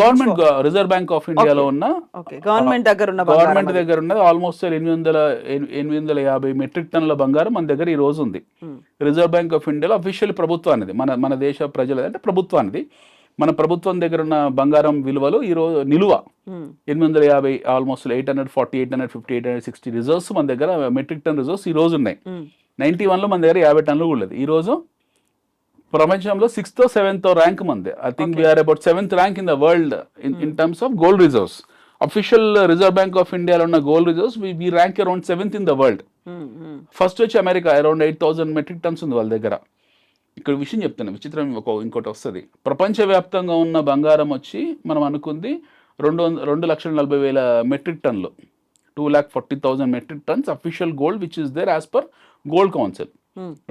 గవర్నమెంట్ రిజర్వ్ బ్యాంక్ ఆఫ్ ఇండియాలో ఉన్న గవర్నమెంట్ దగ్గర ఉన్నది ఆల్మోస్ట్ 850 మెట్రిక్ టన్నుల బంగారం మన దగ్గర ఈ రోజు ఉంది. రిజర్వ్ బ్యాంక్ ఆఫ్ ఇండియాలో అఫీషియల్ ప్రభుత్వానిది, మన దేశ ప్రజలది అంటే ప్రభుత్వానిది. మన ప్రభుత్వం దగ్గర ఉన్న బంగారం విలువలు ఈ రోజు నిలువ 850, ఆల్మోస్ట్ 840, 850, 860 రిజర్వ్స్ మన దగ్గర మెట్రిక్ టన్ రిజర్వ్స్ ఈ రోజు ఉన్నాయి. 91లో మన దగ్గర 50 టన్నులు కూడా లేదు. ఈ రోజు ప్రపంచంలో 6th or 7th ర్యాంక్ మంది. I think we're about 7th rank in the world in terms of gold reserves. Official reserve bank of ఇండియాలో ఉన్న gold reserves we rank around 7th in the world. First వచ్చి America around 8,000 metric tons ఉంది వాళ్ళ దగ్గర. ఇక్కడ విషయం చెప్తాను, విచిత్రం ఇంకోటి వస్తుంది. ప్రపంచవ్యాప్తంగా ఉన్న బంగారం వచ్చి మనం అనుకుంది 2,40,000 మెట్రిక్ టన్లు, 2,40,000 metric tons official gold which is there as per Gold Council.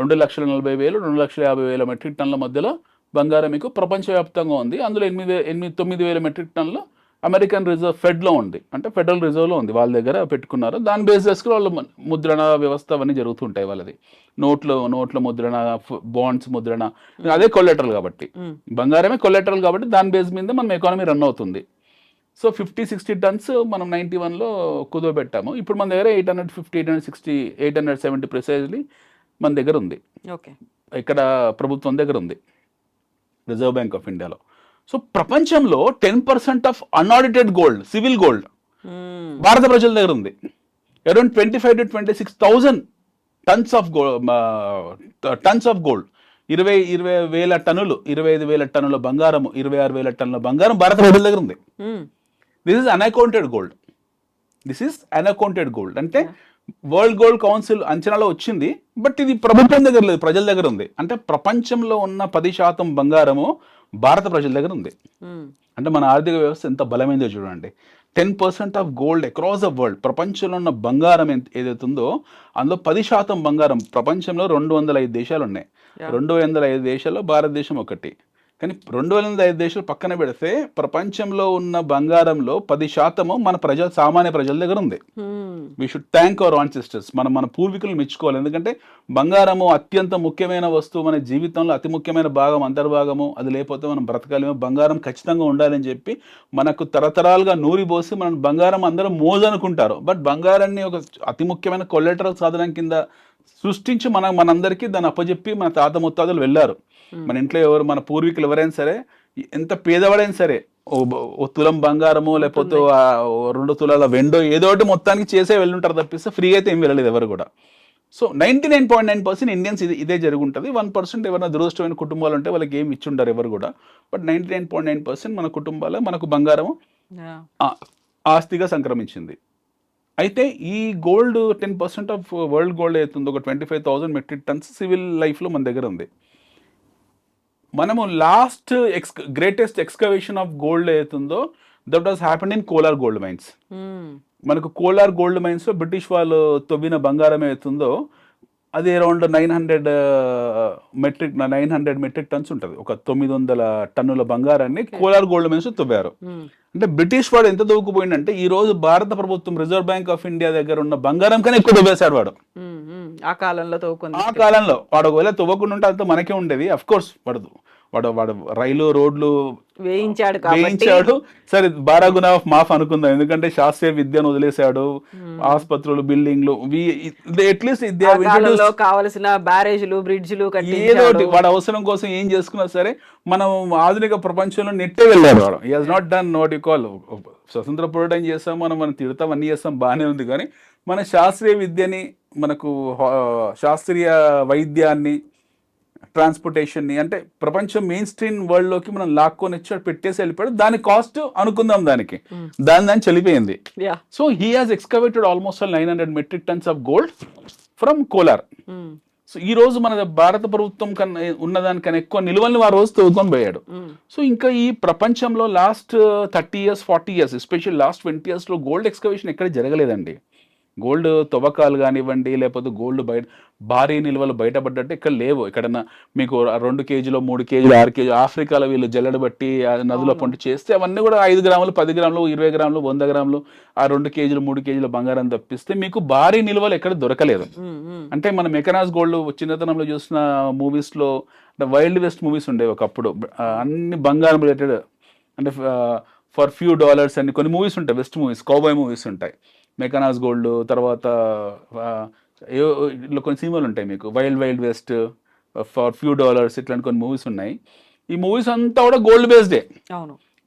2,40,000, 2,50,000 metric టన్ల మధ్యలో బంగారం మీకు ప్రపంచవ్యాప్తంగా ఉంది. అందులో 9,000 మెట్రిక్ టన్నులు అమెరికన్ రిజర్వ్ ఫెడ్లో ఉంది, అంటే ఫెడరల్ రిజర్వ్లో ఉంది, వాళ్ళ దగ్గర పెట్టుకున్నారు. దాని బేస్ చేసుకుని వాళ్ళు ముద్రణ వ్యవస్థ అవన్నీ జరుగుతుంటాయి వాళ్ళది. నోట్ల ముద్రణ, బాండ్స్ ముద్రణ, అదే కొలెటరల్ కాబట్టి, బంగారమే కొలెటరల్ కాబట్టి దాని బేస్ మీద మనం ఎకానమీ రన్ అవుతుంది. సో 50-60 టన్స్ మనం 91లో కుదవబెట్టాము. ఇప్పుడు మన దగ్గర 850, 860, 870 ప్రిసైజ్లీ మన దగ్గర ఉంది. ఓకే, ఇక్కడ ప్రభుత్వం దగ్గర ఉంది, రిజర్వ్ బ్యాంక్ ఆఫ్ ఇండియాలో. సో ప్రపంచంలో 10% ఆఫ్ అన్ఆడిటెడ్ గోల్డ్, సివిల్ గోల్డ్ భారత ప్రజల దగ్గర ఉంది. Around 25,000 to 26,000 turns of gold, 20,000 టన్నులు, 25,000 టన్నుల బంగారం, 26,000 టన్నుల బంగారం భారత ప్రజల దగ్గర ఉంది. This is unaccounted gold. అంటే వరల్డ్ గోల్డ్ కౌన్సిల్ అంచనాలో వచ్చింది, బట్ ఇది ప్రభుత్వం దగ్గర లేదు, ప్రజల దగ్గర ఉంది. అంటే ప్రపంచంలో ఉన్న 10% బంగారము భారత ప్రజల దగ్గర ఉంది. అంటే మన ఆర్థిక వ్యవస్థ ఎంత బలమైందో చూడండి. 10% of gold across the world, ప్రపంచంలో ఉన్న బంగారం ఏదైతే ఉందో అందులో 10% బంగారం. ప్రపంచంలో 205 దేశాలు ఉన్నాయి. 205 దేశాల్లో భారతదేశం ఒకటి. కానీ 205 దేశాలు పక్కన పెడితే ప్రపంచంలో ఉన్న బంగారంలో 10% మన సామాన్య ప్రజల దగ్గర ఉంది. We should thank our ancestors. మన పూర్వీకులు మెచ్చుకోవాలి. ఎందుకంటే బంగారము అత్యంత ముఖ్యమైన వస్తువు, మన జీవితంలో అతి ముఖ్యమైన భాగం, అంతర్భాగము. అది లేకపోతే మనం బ్రతకాలేమో. బంగారం ఖచ్చితంగా ఉండాలని చెప్పి మనకు తరతరాలుగా నూరిపోసి మనం బంగారం అందరూ మోజనుకుంటారు. బట్ బంగారాన్ని ఒక అతి ముఖ్యమైన కొలెటరల్ సాధనం కింద సృష్టించి మనందరికీ దాన్ని అప్పచెప్పి మన తాత ముత్తాతలు వెళ్ళారు. మన ఇంట్లో మన పూర్వీకులు ఎవరైనా సరే, ఎంత పేదవాడైనా సరే, ఓ తులం బంగారము లేకపోతే 2 తులాల వెండో ఏదో ఒకటి మొత్తానికి చేసే వెళ్ళుంటారు తప్పిస్తే ఫ్రీ అయితే ఏం వెళ్ళలేదు ఎవరు కూడా. సో 99.9% ఇండియన్స్ ఇదే జరుగుంటుంది. 1% ఎవరైనా దురదృష్టమైన కుటుంబాలు ఉంటే వాళ్ళకి ఏమి ఇచ్చుంటారు ఎవరు కూడా. బట్ 99.9% మన కుటుంబాలే మనకు బంగారము ఆస్తిగా సంక్రమించింది. అయితే ఈ గోల్డ్ 10% ఆఫ్ వరల్డ్ గోల్డ్ అవుతుంది, ఒక 25,000 మెట్రిక్ టన్స్ సివిల్ లైఫ్లో మన దగ్గర ఉంది. మనము last greatest excavation of gold అవుతుందో that was happened in Kolar gold mines. మనకు కోలార్ గోల్డ్ మైన్స్లో బ్రిటిష్ వాళ్ళు తవ్విన బంగారం అవుతుందో అది అరౌండ్ 900 మెట్రిక్ టన్స్ ఉంటుంది. ఒక 900 టన్నుల బంగారాన్ని కోలార్ గోల్డ్ మైన్స్ తవ్వారు. అంటే బ్రిటిష్ వాడు ఎంత తవ్వుకుపోయిందంటే ఈ రోజు భారత ప్రభుత్వం రిజర్వ్ బ్యాంక్ ఆఫ్ ఇండియా దగ్గర ఉన్న బంగారం కన్నా ఎక్కువ తవ్వేశాడు వాడు. ఆ కాలంలో వాడు ఒకవేళ తవ్వకుండా ఉంటే అంత మనకే ఉండేది. అఫ్ కోర్స్ వాడు రైలు రోడ్లు వేయించాడు. సరే బారాగుణ ఆఫ్ మాఫ్ అనుకుందాం, ఎందుకంటే శాస్త్రీయ విద్యను వదిలేశాడు. ఆసుపత్రులు, బిల్డింగ్లు, అట్లీస్ట్ కావలసిన బ్యారేజ్లు, బ్రిడ్జ్లు ఏదో ఒకటి వాడు అవసరం కోసం ఏం చేసుకున్నా సరే మనం ఆధునిక ప్రపంచంలో నెట్టే వెళ్ళాడు వాడు. He has not done what you call స్వతంత్ర పోరాటం చేస్తాం, మనం తిడతాం, అన్ని చేస్తాం, బాగానే ఉంది. కానీ మన శాస్త్రీయ విద్యని, మనకు శాస్త్రీయ వైద్యాన్ని, ట్రాన్స్పోర్టేషన్ని, అంటే ప్రపంచం మెయిన్ స్ట్రీమ్ వరల్డ్లోకి మనం లాక్కొని వచ్చి పెట్టేసి వెళ్ళిపోయాడు. దాని కాస్ట్ అనుకుందాం, దాని చెల్లిపోయింది. So he has excavated almost 900 metric tons of gold from Kolar. So ఈ రోజు మన భారత ప్రభుత్వం కన్నా ఉన్నదానికన్నా ఎక్కువ నిల్వల్ని ఆ రోజు తవ్వుకొని పోయాడు. సో ఇంకా ఈ ప్రపంచంలో last 30 years, 40 years, especially last 20 yearsలో గోల్డ్ ఎక్స్కవేషన్ ఎక్కడ జరగలేదండి. గోల్డ్ తవ్వకాలు కానివ్వండి, లేకపోతే గోల్డ్ భారీ నిల్వలు బయటపడ్డట్టు ఇక్కడ లేవు. ఎక్కడన్నా మీకు 2 కేజీలు, 3 కేజీలు, 6 కేజీలు ఆఫ్రికాలో వీళ్ళు జల్లెడ బట్టి నదుల పొంటి చేస్తే అవన్నీ కూడా 5 గ్రాములు, 10 గ్రాములు, 20 గ్రాములు, 100 గ్రాములు, ఆ 2 కేజీలు, 3 కేజీల బంగారం తప్పిస్తే మీకు భారీ నిల్వలు ఎక్కడ దొరకలేదు. అంటే మనం మెకనాస్ గోల్డ్ చిన్నతనంలో చూసిన మూవీస్లో, వైల్డ్ వెస్ట్ మూవీస్ ఉండేవి ఒకప్పుడు, అన్ని బంగారం రిలేటెడ్, అంటే ఫర్ ఫ్యూ డాలర్స్ అని కొన్ని మూవీస్ ఉంటాయి, వెస్ట్ మూవీస్, కౌబాయ్ మూవీస్ ఉంటాయి. మెకనాస్ గోల్డ్ తర్వాత ఇట్లా కొన్ని సినిమాలు ఉంటాయి మీకు, wild west, for few dollars, ఇట్లాంటి కొన్ని మూవీస్ ఉన్నాయి. ఈ మూవీస్ అంతా కూడా గోల్డ్ బేస్డే.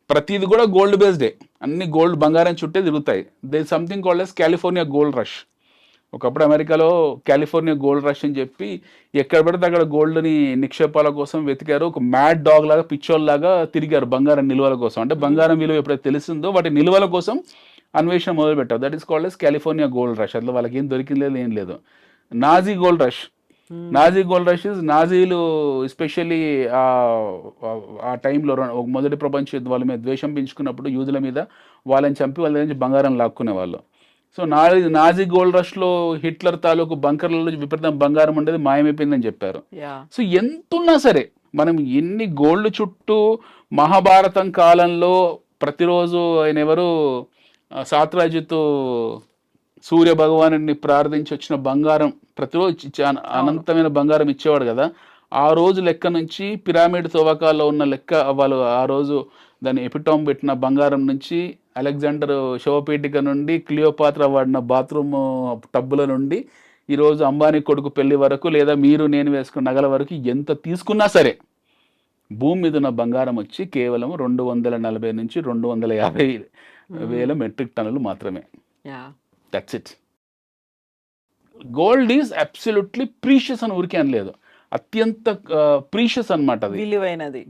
ప్రతిది కూడా గోల్డ్ బేస్డే, అన్ని గోల్డ్ బంగారం చుట్టే తిరుగుతాయి. They something called as California gold rush. ఒకప్పుడు అమెరికాలో కాలిఫోర్నియా గోల్డ్ రష్ అని చెప్పి ఎక్కడ పడితే అక్కడ గోల్డ్ని నిక్షేపాల కోసం వెతికారు. ఒక మ్యాడ్ డాగ్ లాగా, పిచ్చోల్ లాగా తిరిగారు బంగారం నిల్వల కోసం. అంటే బంగారం విలువ ఎప్పుడైతే తెలిసిందో వాటి నిల్వల కోసం అన్వేషణ మొదలుపెట్టారు. That is called as California gold rush. అట్లా వాళ్ళకి ఏం దొరికింది ఏం లేదు. నాజీ గోల్డ్ రష్ ఇస్ నాజీలు ఎస్పెషల్లీ ఆ టైంలో మొదటి ప్రపంచ యుద్ధం వాళ్ళ మీద ద్వేషం పెంచుకున్నప్పుడు యూదుల మీద వాళ్ళని చంపి వాళ్ళ నుంచి బంగారం లాక్కునే వాళ్ళు. సో నాజీ గోల్డ్ రష్లో హిట్లర్ తాలూకు బంకర్లలో విపరీతం బంగారం ఉండేది మాయమైపోయిందని చెప్పారు. సో ఎంతున్నా సరే మనం ఎన్ని గోల్డ్ చుట్టూ మహాభారతం కాలంలో ప్రతిరోజు ఆయన ఎవరు సాత్రాజిత్ సూర్య భగవాను ప్రార్థించి వచ్చిన బంగారం ప్రతిరోజు అనంతమైన బంగారం ఇచ్చేవాడు కదా. ఆ రోజు లెక్క నుంచి పిరామిడ్ తవ్వకాల్లో ఉన్న లెక్క వాళ్ళు ఆ రోజు దాన్ని ఎపిటామ్ పెట్టిన బంగారం నుంచి అలెగ్జాండర్ శవపేటిక నుండి క్లియోపాత్ర వాడిన బాత్రూమ్ టబ్బుల నుండి ఈరోజు అంబానీ కొడుకు పెళ్లి వరకు లేదా మీరు నేను వేసుకున్న నగల వరకు ఎంత తీసుకున్నా సరే భూమి మీద ఉన్న బంగారం వచ్చి కేవలం 240 నుంచి 250 మెట్రిక్ టన్నులు మాత్రమే. That's it. Gold is absolutely precious అని ఊరికే అనలేదు, అత్యంత ప్రీషియస్ అనమాట. అది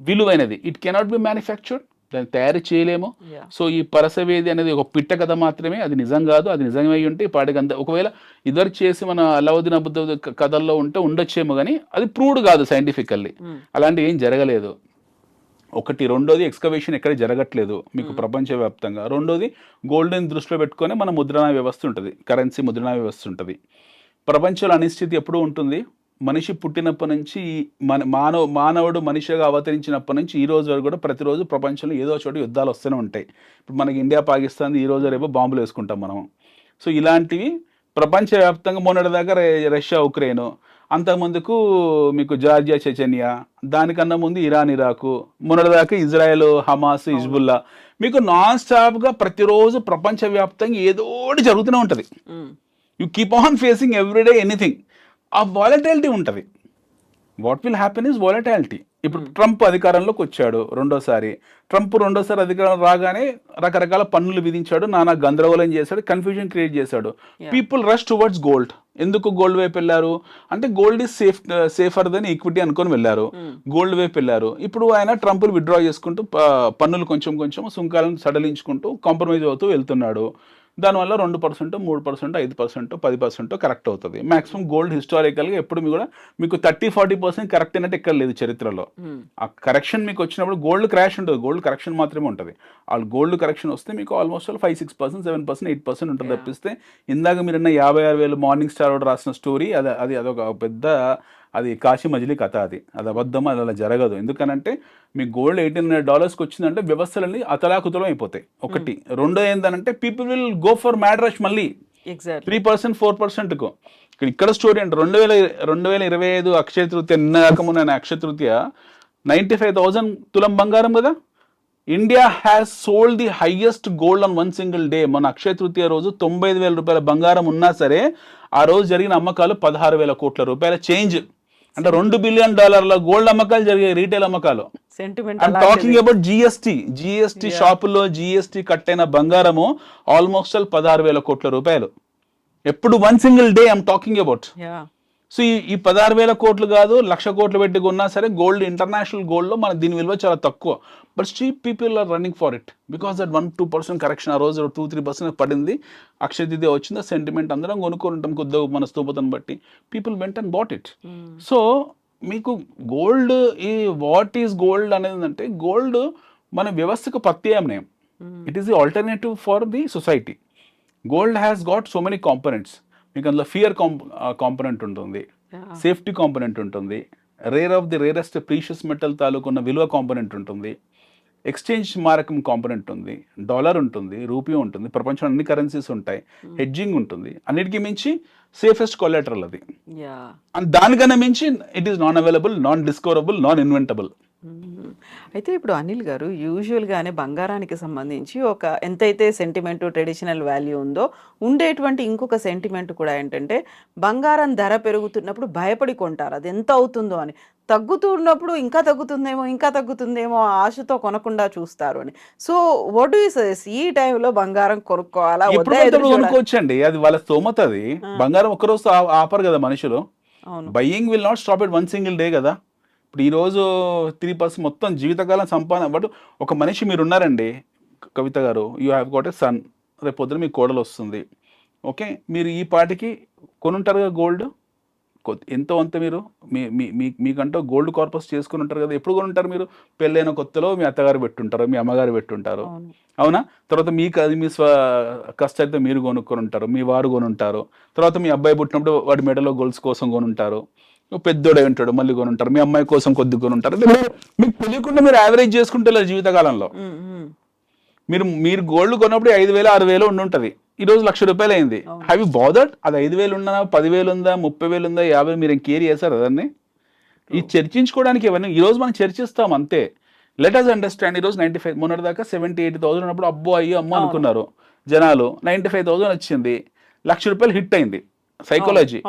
విలువైనది. ఇట్ కెనాట్ బి మ్యానుఫ్యాక్చర్డ్, దాన్ని తయారు చేయలేము. సో ఈ పరసవేది అనేది ఒక పిట్ట కథ మాత్రమే, అది నిజం కాదు. అది నిజమై ఉంటే పాటికి అంత ఒకవేళ ఇద్దరు చేసి మన అల్లావుద్దీన్ అబుద్దౌద్ కథల్లో ఉంటే ఉండొచ్చేమో, కానీ అది ప్రూవ్డ్ కాదు సైంటిఫికల్లీ. అలాంటివి ఏం జరగలేదు. ఒకటి. రెండోది ఎక్స్కవేషన్ ఎక్కడ జరగట్లేదు మీకు ప్రపంచవ్యాప్తంగా. రెండోది గోల్డ్ని దృష్టిలో పెట్టుకొని మన ముద్రణా వ్యవస్థ ఉంటుంది, కరెన్సీ ముద్రణా వ్యవస్థ ఉంటుంది. ప్రపంచంలో అనిశ్చితి ఎప్పుడూ ఉంటుంది. మనిషి పుట్టినప్పటి నుంచి మానవుడు మనిషిగా అవతరించినప్పటి నుంచి ఈ రోజు వరకు కూడా ప్రతిరోజు ప్రపంచంలో ఏదో చోట యుద్ధాలు వస్తూనే ఉంటాయి. ఇప్పుడు మనకి ఇండియా పాకిస్తాన్ ఈ రోజు రేపు బాంబులు వేసుకుంటాం మనం. సో ఇలాంటివి ప్రపంచవ్యాప్తంగా మొన్నటిదాకా రష్యా ఉక్రెయిన్, అంతకుముందుకు మీకు జార్జియా చెచెనియా, దానికన్నా ముందు ఇరాన్ ఇరాకు, మొన్నటిదాకా ఇజ్రాయెల్ హమాస్ హిజ్బుల్లా. మీకు నాన్ స్టాప్గా ప్రతిరోజు ప్రపంచవ్యాప్తంగా ఏదో ఒకటి జరుగుతూనే ఉంటుంది. You keep on facing everyday anything. ఆ వాలటాలిటీ ఉంటుంది. What will happen is volatility. ఇప్పుడు ట్రంప్ అధికారంలోకి వచ్చాడు రెండోసారి అధికారం రాగానే రకరకాల పన్నులు విధించాడు, నానా గందరగోళం చేశాడు, కన్ఫ్యూజన్ క్రియేట్ చేశాడు. People rush towards gold. ఎందుకు గోల్డ్ వైపు వెళ్ళారు అంటే gold is safer than equity అనుకొని వెళ్ళారు, గోల్డ్ వైపు వెళ్ళారు. ఇప్పుడు ఆయన ట్రంప్లు విత్డ్రా చేసుకుంటూ పన్నులు కొంచెం సుంకాలను సడలించుకుంటూ కాంప్రమైజ్ అవుతూ వెళ్తున్నాడు. దానివల్ల 2%, 3%, 5%, 10% కరెక్ట్ అవుతుంది. మాక్సిమం గోల్డ్ హిస్టారికల్గా ఎప్పుడు కూడా మీకు 30-40% కరెక్ట్ అయినట్టు ఎక్కడ లేదు చరిత్రలో. ఆ కరెక్షన్ మీకు వచ్చినప్పుడు గోల్డ్ క్రాష్ ఉంటుంది, గోల్డ్ కరెక్షన్ మాత్రమే ఉంటుంది. ఆ గోల్డ్ కరెక్షన్ వస్తే మీకు ఆల్మోస్ట్ 5-6%, 7%, 8% ఉంటుంది తప్పిస్తే. ఇందాక మీరన్న 56,000 మార్నింగ్ స్టార్ రాసిన స్టోరీ అదొక పెద్ద అది కాశీ మజిలీ కథ. అది అబద్ధం, అది అలా జరగదు. ఎందుకనంటే మీ గోల్డ్ $1,800 వచ్చిందంటే వ్యవస్థలన్నీ అతలాకుతలం అయిపోతాయి. ఒకటి. రెండో ఏంటంటే people will go for mad rush మళ్ళీ 3%, 4%కు. ఇక్కడ స్టోరీ అంటే 2025 అక్షయ తృతీయ, నిన్న కాకముందు అక్షయ తృతీయ 95,000 తులం బంగారం కదా. India has sold the highest gold on one single day. మన అక్షయ తృతీయ రోజు 95,000 రూపాయల బంగారం ఉన్నా సరే ఆ రోజు జరిగిన అమ్మకాలు 16,000 కోట్ల రూపాయల చేంజ్. అంటే $2 బిలియన్ గోల్డ్ అమ్మకాలు జరిగాయి, రీటైల్ అమ్మకాలు. ఐఎమ్ టాకింగ్ అబౌట్ జిఎస్టీ షాపుల్లో జిఎస్టీ కట్టైన బంగారము ఆల్మోస్ట్ 16,000 కోట్ల రూపాయలు. ఎప్పుడు one single day I'm talking about. So ఈ 16,000 కోట్లు కాదు, 1,00,000 కోట్లు పెట్టి కొన్నా సరే గోల్డ్, ఇంటర్నేషనల్ గోల్డ్లో మన దీని విలువ చాలా తక్కువ. But still people are running for it because that 1-2% correction ఆ రోజు 2-3% పడింది. అక్షయ తృతీయ వచ్చింది, సెంటిమెంట్ అందరం కొనుక్కొని ఉంటాం కొద్దిగా మన స్తోమతను బట్టి. People went and bought it. So మీకు గోల్డ్, ఈ వాట్ ఈస్ గోల్డ్ అనేది అంటే గోల్డ్ మన వ్యవస్థకు ప్రత్యామ్నాయం. It is the alternative for the society. Gold has got so many components. మీకు అందులో ఫియర్ కాంపోనెంట్ ఉంటుంది, సేఫ్టీ కాంపోనెంట్ ఉంటుంది, rare of the rarest precious metal తాలూకున్న విలువ కాంపోనెంట్ ఉంటుంది, ఎక్స్చేంజ్ మారకం కాంపోనెంట్ ఉంది, డాలర్ ఉంటుంది, రూపీ ఉంటుంది, ప్రపంచంలో అన్ని కరెన్సీస్ ఉంటాయి, హెడ్జింగ్ ఉంటుంది. అన్నిటికీ మించి సేఫెస్ట్ కొలాటరల్ అది. అండ్ దానికన్నా మించి it is non available, non discoverable, non inventable. అయితే ఇప్పుడు అనిల్ గారు, యూజువల్గానే బంగారానికి సంబంధించి ఒక ఎంతైతే సెంటిమెంట్, ట్రెడిషనల్ వాల్యూ ఉందో ఉండేటువంటి ఇంకొక సెంటిమెంట్ కూడా ఏంటంటే బంగారం ధర పెరుగుతున్నప్పుడు భయపడి కొంటారు, అది ఎంత అవుతుందో అని. తగ్గుతున్నప్పుడు ఇంకా తగ్గుతుందేమో ఆశతో కొనకుండా చూస్తారు అని. సో వాట్ యు సజెస్ట్, ఈ టైంలో బంగారం కొనుక్కోవాలా కొనుక్కోవచ్చండి, అది వాళ్ళ స్తోమత. అది బంగారం ఒక్కరోజు ఆపరు కదా మనుషులు. Buying will not stop at one single day కదా. ఇప్పుడు ఈరోజు 3% మొత్తం జీవితకాలం సంపాదన. బట్ ఒక మనిషి మీరు ఉన్నారండి కవిత గారు, you have got a son, రేపు పొద్దున మీ కోడలు వస్తుంది, ఓకే, మీరు ఈ పాటికి కొనుంటారు కదా గోల్డ్, ఎంతో అంత మీరు మీకంటూ గోల్డ్ కార్పస్ చేసుకుని ఉంటారు కదా. ఎప్పుడు కొనుంటారు మీరు? పెళ్ళైన కొత్తలో మీ అత్తగారు పెట్టుంటారు, మీ అమ్మగారు పెట్టుంటారు, అవునా? తర్వాత మీకు అది మీ కష్టంతో మీరు కొనుక్కొని ఉంటారు, మీ వారు కొనుంటారు. తర్వాత మీ అబ్బాయి పుట్టినప్పుడు వాడి మెడలో గోల్స్ కోసం కొనుంటారు. పెద్దోడే ఉంటాడు మళ్ళీ కొని ఉంటారు, మీ అమ్మాయి కోసం కొద్ది కొని ఉంటారు. అంటే మీకు తెలియకుండా మీరు యావరేజ్ చేసుకుంటే జీవితకాలంలో మీరు గోల్డ్ కొన్నప్పుడు 5,000 6,000 ఉండి ఉంటుంది, ఈ రోజు ₹1,00,000 అయింది. Have you bothered? అది 5,000 ఉన్నా 10,000 ఉందా 30,000 ఉందా 50 మీరు కేర్ చేశారు అదన్నీ? ఈ చర్చించుకోవడానికి ఇవన్నీ ఈ రోజు మనం చర్చిస్తాం అంతే. Let us understand. ఈ రోజు 95 మొన్నటిదాకా 70,000-80,000 ఉన్నప్పుడు అబ్బో అయ్యో అమ్మ అనుకున్నారు జనాలు. 95,000 వచ్చింది, ₹1,00,000 హిట్ అయింది. సైకాలజీ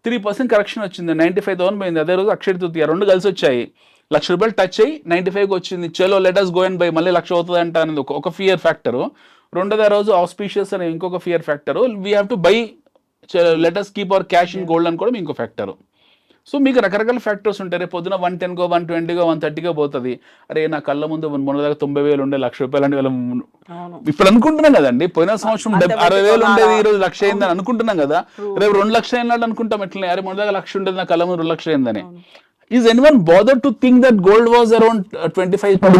3% కరెక్షన్ వచ్చింది, 95,000 పోయింది. అదే రోజు అక్షయ తృతీయ, రెండు కలిసి వచ్చాయి, ₹1,00,000 టచ్ అయ్యి 95కి వచ్చింది. చలో let us go and buy, మళ్ళీ 1,00,000 అవుతుంది అంట అనేది ఒక ఫియర్ ఫ్యాక్టర్. రెండోది ఆ రోజు ఆస్పీషియస్ అనే ఇంకొక fear factor. We have to buy, let us keep our cash in gold అని కూడా ఇంకో ఫ్యాక్టర్. సో మీకు రకరకాల ఫ్యాక్టర్స్ ఉంటాయి. రేపు పొద్దున 110కో 120కో 130కో పోతుంది. అరే నా కళ్ళ ముందు మొన్నదాకా 90,000 ఉండే, ₹1,00,000 అంటే వీళ్ళ ఇప్పుడు అనుకుంటున్నాం కదండి. పోయిన సంవత్సరం 60,000 ఉండేది, ఈ రోజు 1,00,000 అయిందని అనుకుంటున్నాం కదా. రేపు 2,00,000 అయినాడు అనుకుంటాం. ఎట్లా అరే మొన్నదాకా 1,00,000 ఉండేది, నా కళ్ళ ముందు 2,00,000 అయిందని. Is anyone bothered to think that gold was around 25,000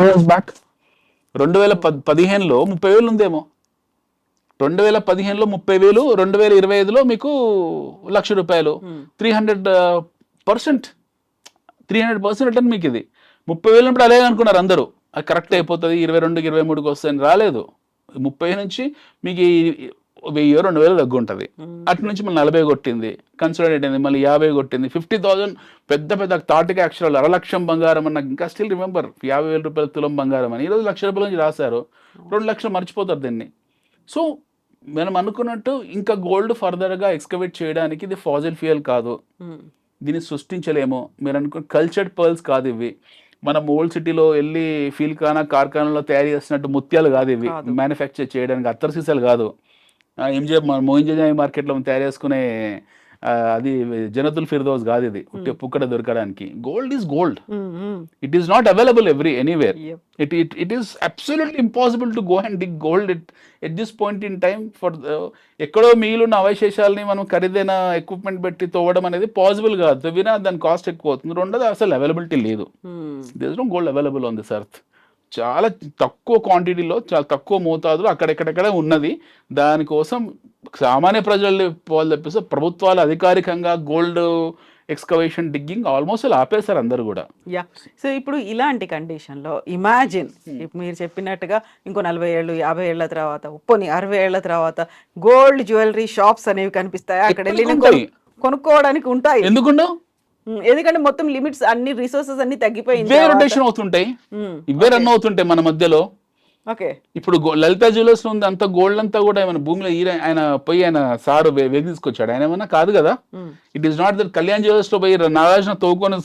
years back? 2015లో 30,000 ఉందేమో, 2015లో 30,000, 2025లో మీకు ₹1,00,000, 300% రిటర్న్ మీకు. ఇది 30,000 ఉన్నప్పుడు అలాగే అనుకున్నారు అందరూ, అది కరెక్ట్ అయిపోతుంది 22, 23కి వస్తుంది. రాలేదు. 30 నుంచి మీకు 1,000, 2,000 తగ్గు ఉంటుంది. అటు నుంచి మళ్ళీ 40 కొట్టింది, కన్సిడరేట్ అయింది, మళ్ళీ 50 కొట్టింది, 50,000 పెద్ద పెద్ద తాటిక అక్షరాలు, ₹1,00,000 బంగారం అన్న ఇంకా స్టిల్ రిమెంబర్, ₹50,000 తులం బంగారం అని. ఈరోజు ₹1,00,000 నుంచి రాశారు, 2,00,000 మర్చిపోతారు దీన్ని. సో మనం అనుకున్నట్టు ఇంకా గోల్డ్ ఫర్దర్గా ఎక్స్కవేట్ చేయడానికి ఇది ఫాజిల్ ఫ్యూయల్ కాదు, దీన్ని సృష్టించలేము. మీరు అనుకున్న కల్చర్డ్ పర్ల్స్ కాదు ఇవి. మనం ఓల్డ్ సిటీలో వెళ్ళి కార్ఖానాలో తయారు చేసినట్టు ముత్యాలు కాదు ఇవి, మ్యానుఫ్యాక్చర్ చేయడానికి అత్తర్ సీసాలు కాదు. మోయింజాయి మార్కెట్లో తయారు చేసుకునే అది జనతుల్ ఫిర్దౌస్ కాదు ఇది, పుక్కడ దొరకడానికి. Gold is gold, it is not available anywhere. It is absolutely impossible to go and dig gold at this point in time. For ఎక్కడో మిగిలిన అవశేషాలని మనం ఖరీదైన ఎక్విప్మెంట్ పెట్టి తవ్వడం అనేది పాసిబుల్ కాదు. తవ్వినా దాని కాస్ట్ ఎక్కువ అవుతుంది. రెండోది అసలు అవైలబిలిటీ లేదు. There is no gold available on this earth. చాలా తక్కువ క్వాంటిటీలో, చాలా తక్కువ మోతాదులో అక్కడెక్కడెక్కడ ఉన్నది. దానికోసం సామాన్య ప్రజలు వాళ్ళు తప్పిస్తే ప్రభుత్వాలు అధికారికంగా గోల్డ్ ఎక్స్కవేషన్ డిగ్గింగ్ ఆల్మోస్ట్ ఆపేశారు అందరు కూడా. సో ఇప్పుడు ఇలాంటి కండిషన్లో ఇమాజిన్ మీరు చెప్పినట్టుగా ఇంకో 40 ఏళ్ళు 50 ఏళ్ల తర్వాత, పోనీ 60 ఏళ్ల తర్వాత గోల్డ్ జ్యువెలరీ షాప్స్ అనేవి కనిపిస్తాయి, అక్కడ వెళ్ళి కొనుక్కోవడానికి ఉంటాయి. ఎందుకుండవు? ఎందుకంటే మొత్తం లిమిట్స్ అన్ని రిసోర్సెస్ అన్ని తగ్గిపోయింది, ఇవే రొటేషన్ అవుతుంటాయి, ఇవే రన్ అవుతుంటాయి మన మధ్యలో. ఇప్పుడు లలిత జ్యువెలర్స్ ఉంది అంత గోల్డ్ అంతా కూడా ఏమైనా భూమిలో ఆయన పోయి ఆయన సారు వెగి తీసుకొచ్చాడు, ఆయన ఏమన్నా కాదు కదా. It is not that Kalyan jewellers లో పోయి నాగార్జున తోకొని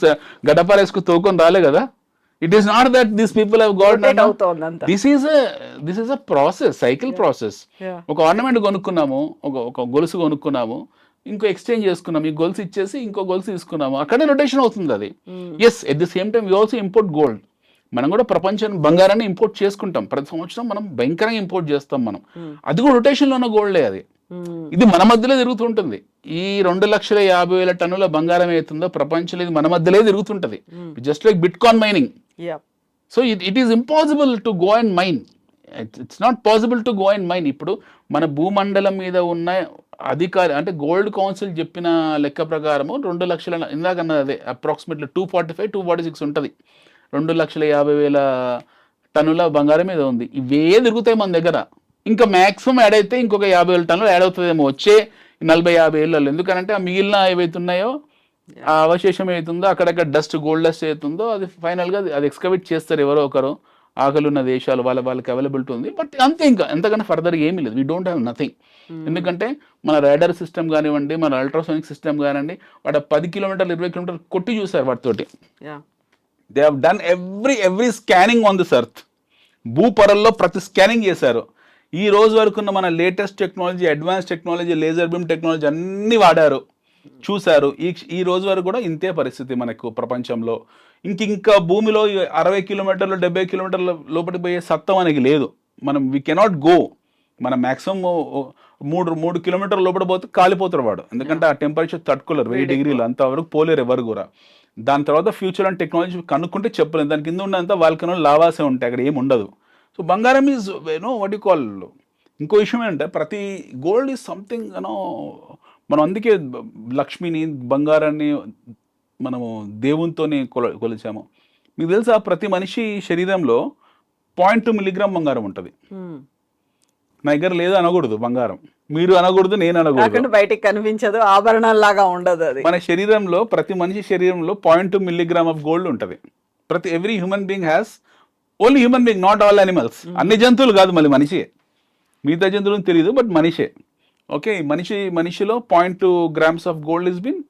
గడపారేసుకు తోకొని రాలే కదా. It is not that this people have got. This is a process, cycle process. ఒక ఆర్నమెంట్ కొనుక్కున్నాము, ఒక గొలుసు కొనుక్కున్నాము, ఇంకో ఎక్స్చేంజ్ చేసుకున్నాం, ఈ గొలుసు ఇచ్చేసి ఇంకో గొలుసు తీసుకున్నాము, అక్కడే రొటేషన్ అవుతుంది అది. Yes, at the same time we also import gold. మనం కూడా ప్రపంచం బంగారాన్ని ఇంపోర్ట్ చేసుకుంటాం, ప్రతి సంవత్సరం మనం భయంకరంగా ఇంపోర్ట్ చేస్తాం మనం. అది కూడా రొటేషన్లో ఉన్న గోల్డే అది. ఇది మన మధ్యలో తిరుగుతుంటుంది. ఈ 2,50,000 టన్నుల బంగారం అవుతుందో ప్రపంచంలో ఇది మన మధ్యలో తిరుగుతుంటది, just like bitcoin mining. So it is impossible to go and mine. It's not possible to go and mine. ఇప్పుడు మన భూమండలం మీద ఉన్న అధికారి అంటే గోల్డ్ కౌన్సిల్ చెప్పిన లెక్క ప్రకారము 2 లక్షల, ఇందాకన్నది అదే అప్రాక్సిమేట్లీ 245, 246 ఉంటుంది. 2,50,000 టన్నుల బంగారం మీద ఉంది. ఇవే తిరుగుతాయి మన దగ్గర. ఇంకా మ్యాక్సిమం యాడ్ అయితే ఇంకొక 50,000 టన్నులు యాడ్ అవుతుందేమో వచ్చే 40-50 ఏళ్ళలో. ఎందుకంటే ఆ మిగిలిన ఏవైతున్నాయో ఆ అవశేషం ఏతుందో అక్కడక్కడ డస్ట్, గోల్డ్ డస్ట్ అవుతుందో అది ఫైనల్గా అది ఎక్స్కవేట్ చేస్తారు ఎవరో ఒకరు, ఆకలి ఉన్న దేశాలు, వాళ్ళకి అవైలబిలిటీ ఉంది. బట్ అంతే, ఇంకా ఎంతకన్నా ఫర్దర్ ఏమీ లేదు. We don't have nothing. ఎందుకంటే మన రైడర్ సిస్టమ్ కానివ్వండి, మన అల్ట్రాసోనిక్ సిస్టమ్ కానివ్వండి, వాడు 10 కిలోమీటర్లు 20 కిలోమీటర్లు కొట్టి చూసారు వాటితోటి. They have done every scanning on this earth. భూపరల్లో ప్రతి స్కానింగ్ చేశారు. ఈ రోజు వరకు ఉన్న మన latest technology, advance technology, laser beam technology అన్నీ వాడారు, చూశారు. ఈ రోజు వరకు కూడా ఇంతే పరిస్థితి మనకు ప్రపంచంలో. ఇంకా భూమిలో 60 కిలోమీటర్లు 70 కిలోమీటర్ల లోపలికి పోయే సత్తం అనేది లేదు. We cannot go. మనం మ్యాక్సిమం 3 కిలోమీటర్ల లోపల పోతే కాలిపోతారు వాడు, ఎందుకంటే ఆ టెంపరేచర్ తట్టుకోలేరు, 1000 డిగ్రీలు అంతవరకు పోలేరు ఎవరు కూడా. దాని తర్వాత ఫ్యూచర్ అండ్ టెక్నాలజీ కనుక్కుంటే చెప్పలేదు. దాని కింద ఉన్నంత వాల్కనో లావాసే ఉంటాయి, అక్కడ ఏమి ఉండదు. సో బంగారం ఈజ్ వాట్ యు కాల్. ఇంకో విషయం ఏంటంటే ప్రతి గోల్డ్ ఈజ్ సంథింగ్ మనం అందుకే లక్ష్మిని, బంగారాన్ని మనము దేవునితోనే కొలిచాము. మీకు తెలుసా ప్రతి మనిషి శరీరంలో 0.2 మిల్లీగ్రామ్ బంగారం ఉంటుంది. నా దగ్గర లేదు అనకూడదు బంగారం, మీరు అనకూడదు, నేను అనకూడదు, బయటికి కనిపించదు, ఆభరణాల్లాగా ఉండదు అది. మన శరీరంలో ప్రతి మనిషి శరీరంలో 0.2 మిల్లీగ్రామ్ ఆఫ్ గోల్డ్ ఉంటుంది. Every human being has, only human being, not all animals. అన్ని జంతువులు కాదు, మళ్ళీ మనిషే. మిగతా జంతువులు తెలియదు, బట్ మనిషే. ఓకే, మనిషిలో 0.2 grams of gold is been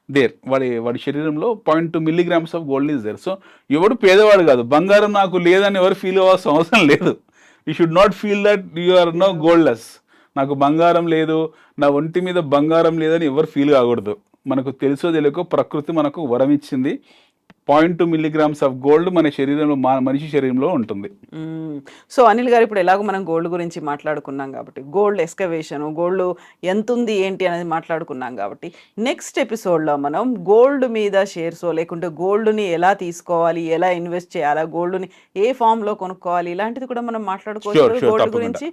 there. వాడి శరీరంలో 0.2 milligrams of gold is there. So ఎవడు పేదవాడు కాదు. బంగారం నాకు లేదని ఎవరు ఫీల్ అవ్వాల్సిన అవసరం లేదు. You should not feel that you are no goldless. నాకు బంగారం లేదు, నా ఒంటి మీద బంగారం లేదని ఎవరు ఫీల్ కాకూడదు. మనకు తెలుసో తెలియకో ప్రకృతి మనకు వరం ఇచ్చింది. 0.2 మిల్లీగ్రామ్స్ ఆఫ్ గోల్డ్ మన శరీరంలో, మనిషి శరీరంలో ఉంటుంది. సో అనిల్ గారు, ఇప్పుడు ఎలాగో మనం గోల్డ్ గురించి మాట్లాడుకున్నాం కాబట్టి, గోల్డ్ ఎస్కవేషన్, గోల్డ్ ఎంత ఉంది ఏంటి అనేది మాట్లాడుకున్నాం కాబట్టి, నెక్స్ట్ ఎపిసోడ్లో మనం గోల్డ్ మీద షేర్స్ లేకుంటే గోల్డ్ని ఎలా తీసుకోవాలి, ఎలా ఇన్వెస్ట్ చేయాలా, గోల్డ్ని ఏ ఫామ్లో కొనుక్కోవాలి, ఇలాంటిది కూడా మనం మాట్లాడుకోవచ్చు గోల్డ్ గురించి.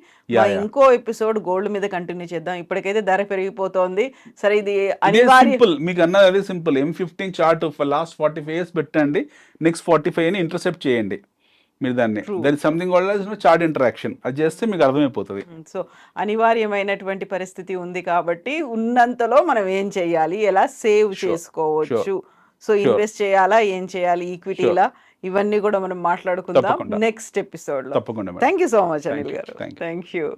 ఇంకో ఎపిసోడ్ గోల్డ్ మీద కంటిన్యూ చేద్దాం. ఇప్పటికైతే ధర పెరిగిపోతోంది. సరే, ఇది సింపుల్, మీకు అన్నది అదే simple. M15 chart last 45 years పెట్టండి, నెక్స్ట్ 45 ని ఇంటర్సెప్ట్ చేయండి. మీరు దాన్ని సంథింగ్ చార్ట్ ఇంటరాక్షన్ అది చేస్తే మీకు అర్థమైపోతుంది. సో అనివార్యమైనటువంటి పరిస్థితి ఉంది కాబట్టి ఉన్నంతలో మనం ఏం చేయాలి, ఎలా సేవ్ చేసుకోవచ్చు, సో ఇన్వెస్ట్ చేయాలా, ఏం చేయాలి, ఈక్విటీలా, ఇవన్నీ కూడా మనం మాట్లాడుకుందాం నెక్స్ట్ ఎపిసోడ్ లో. తప్పకుండా. Thank you so much Anil garu. Thank you.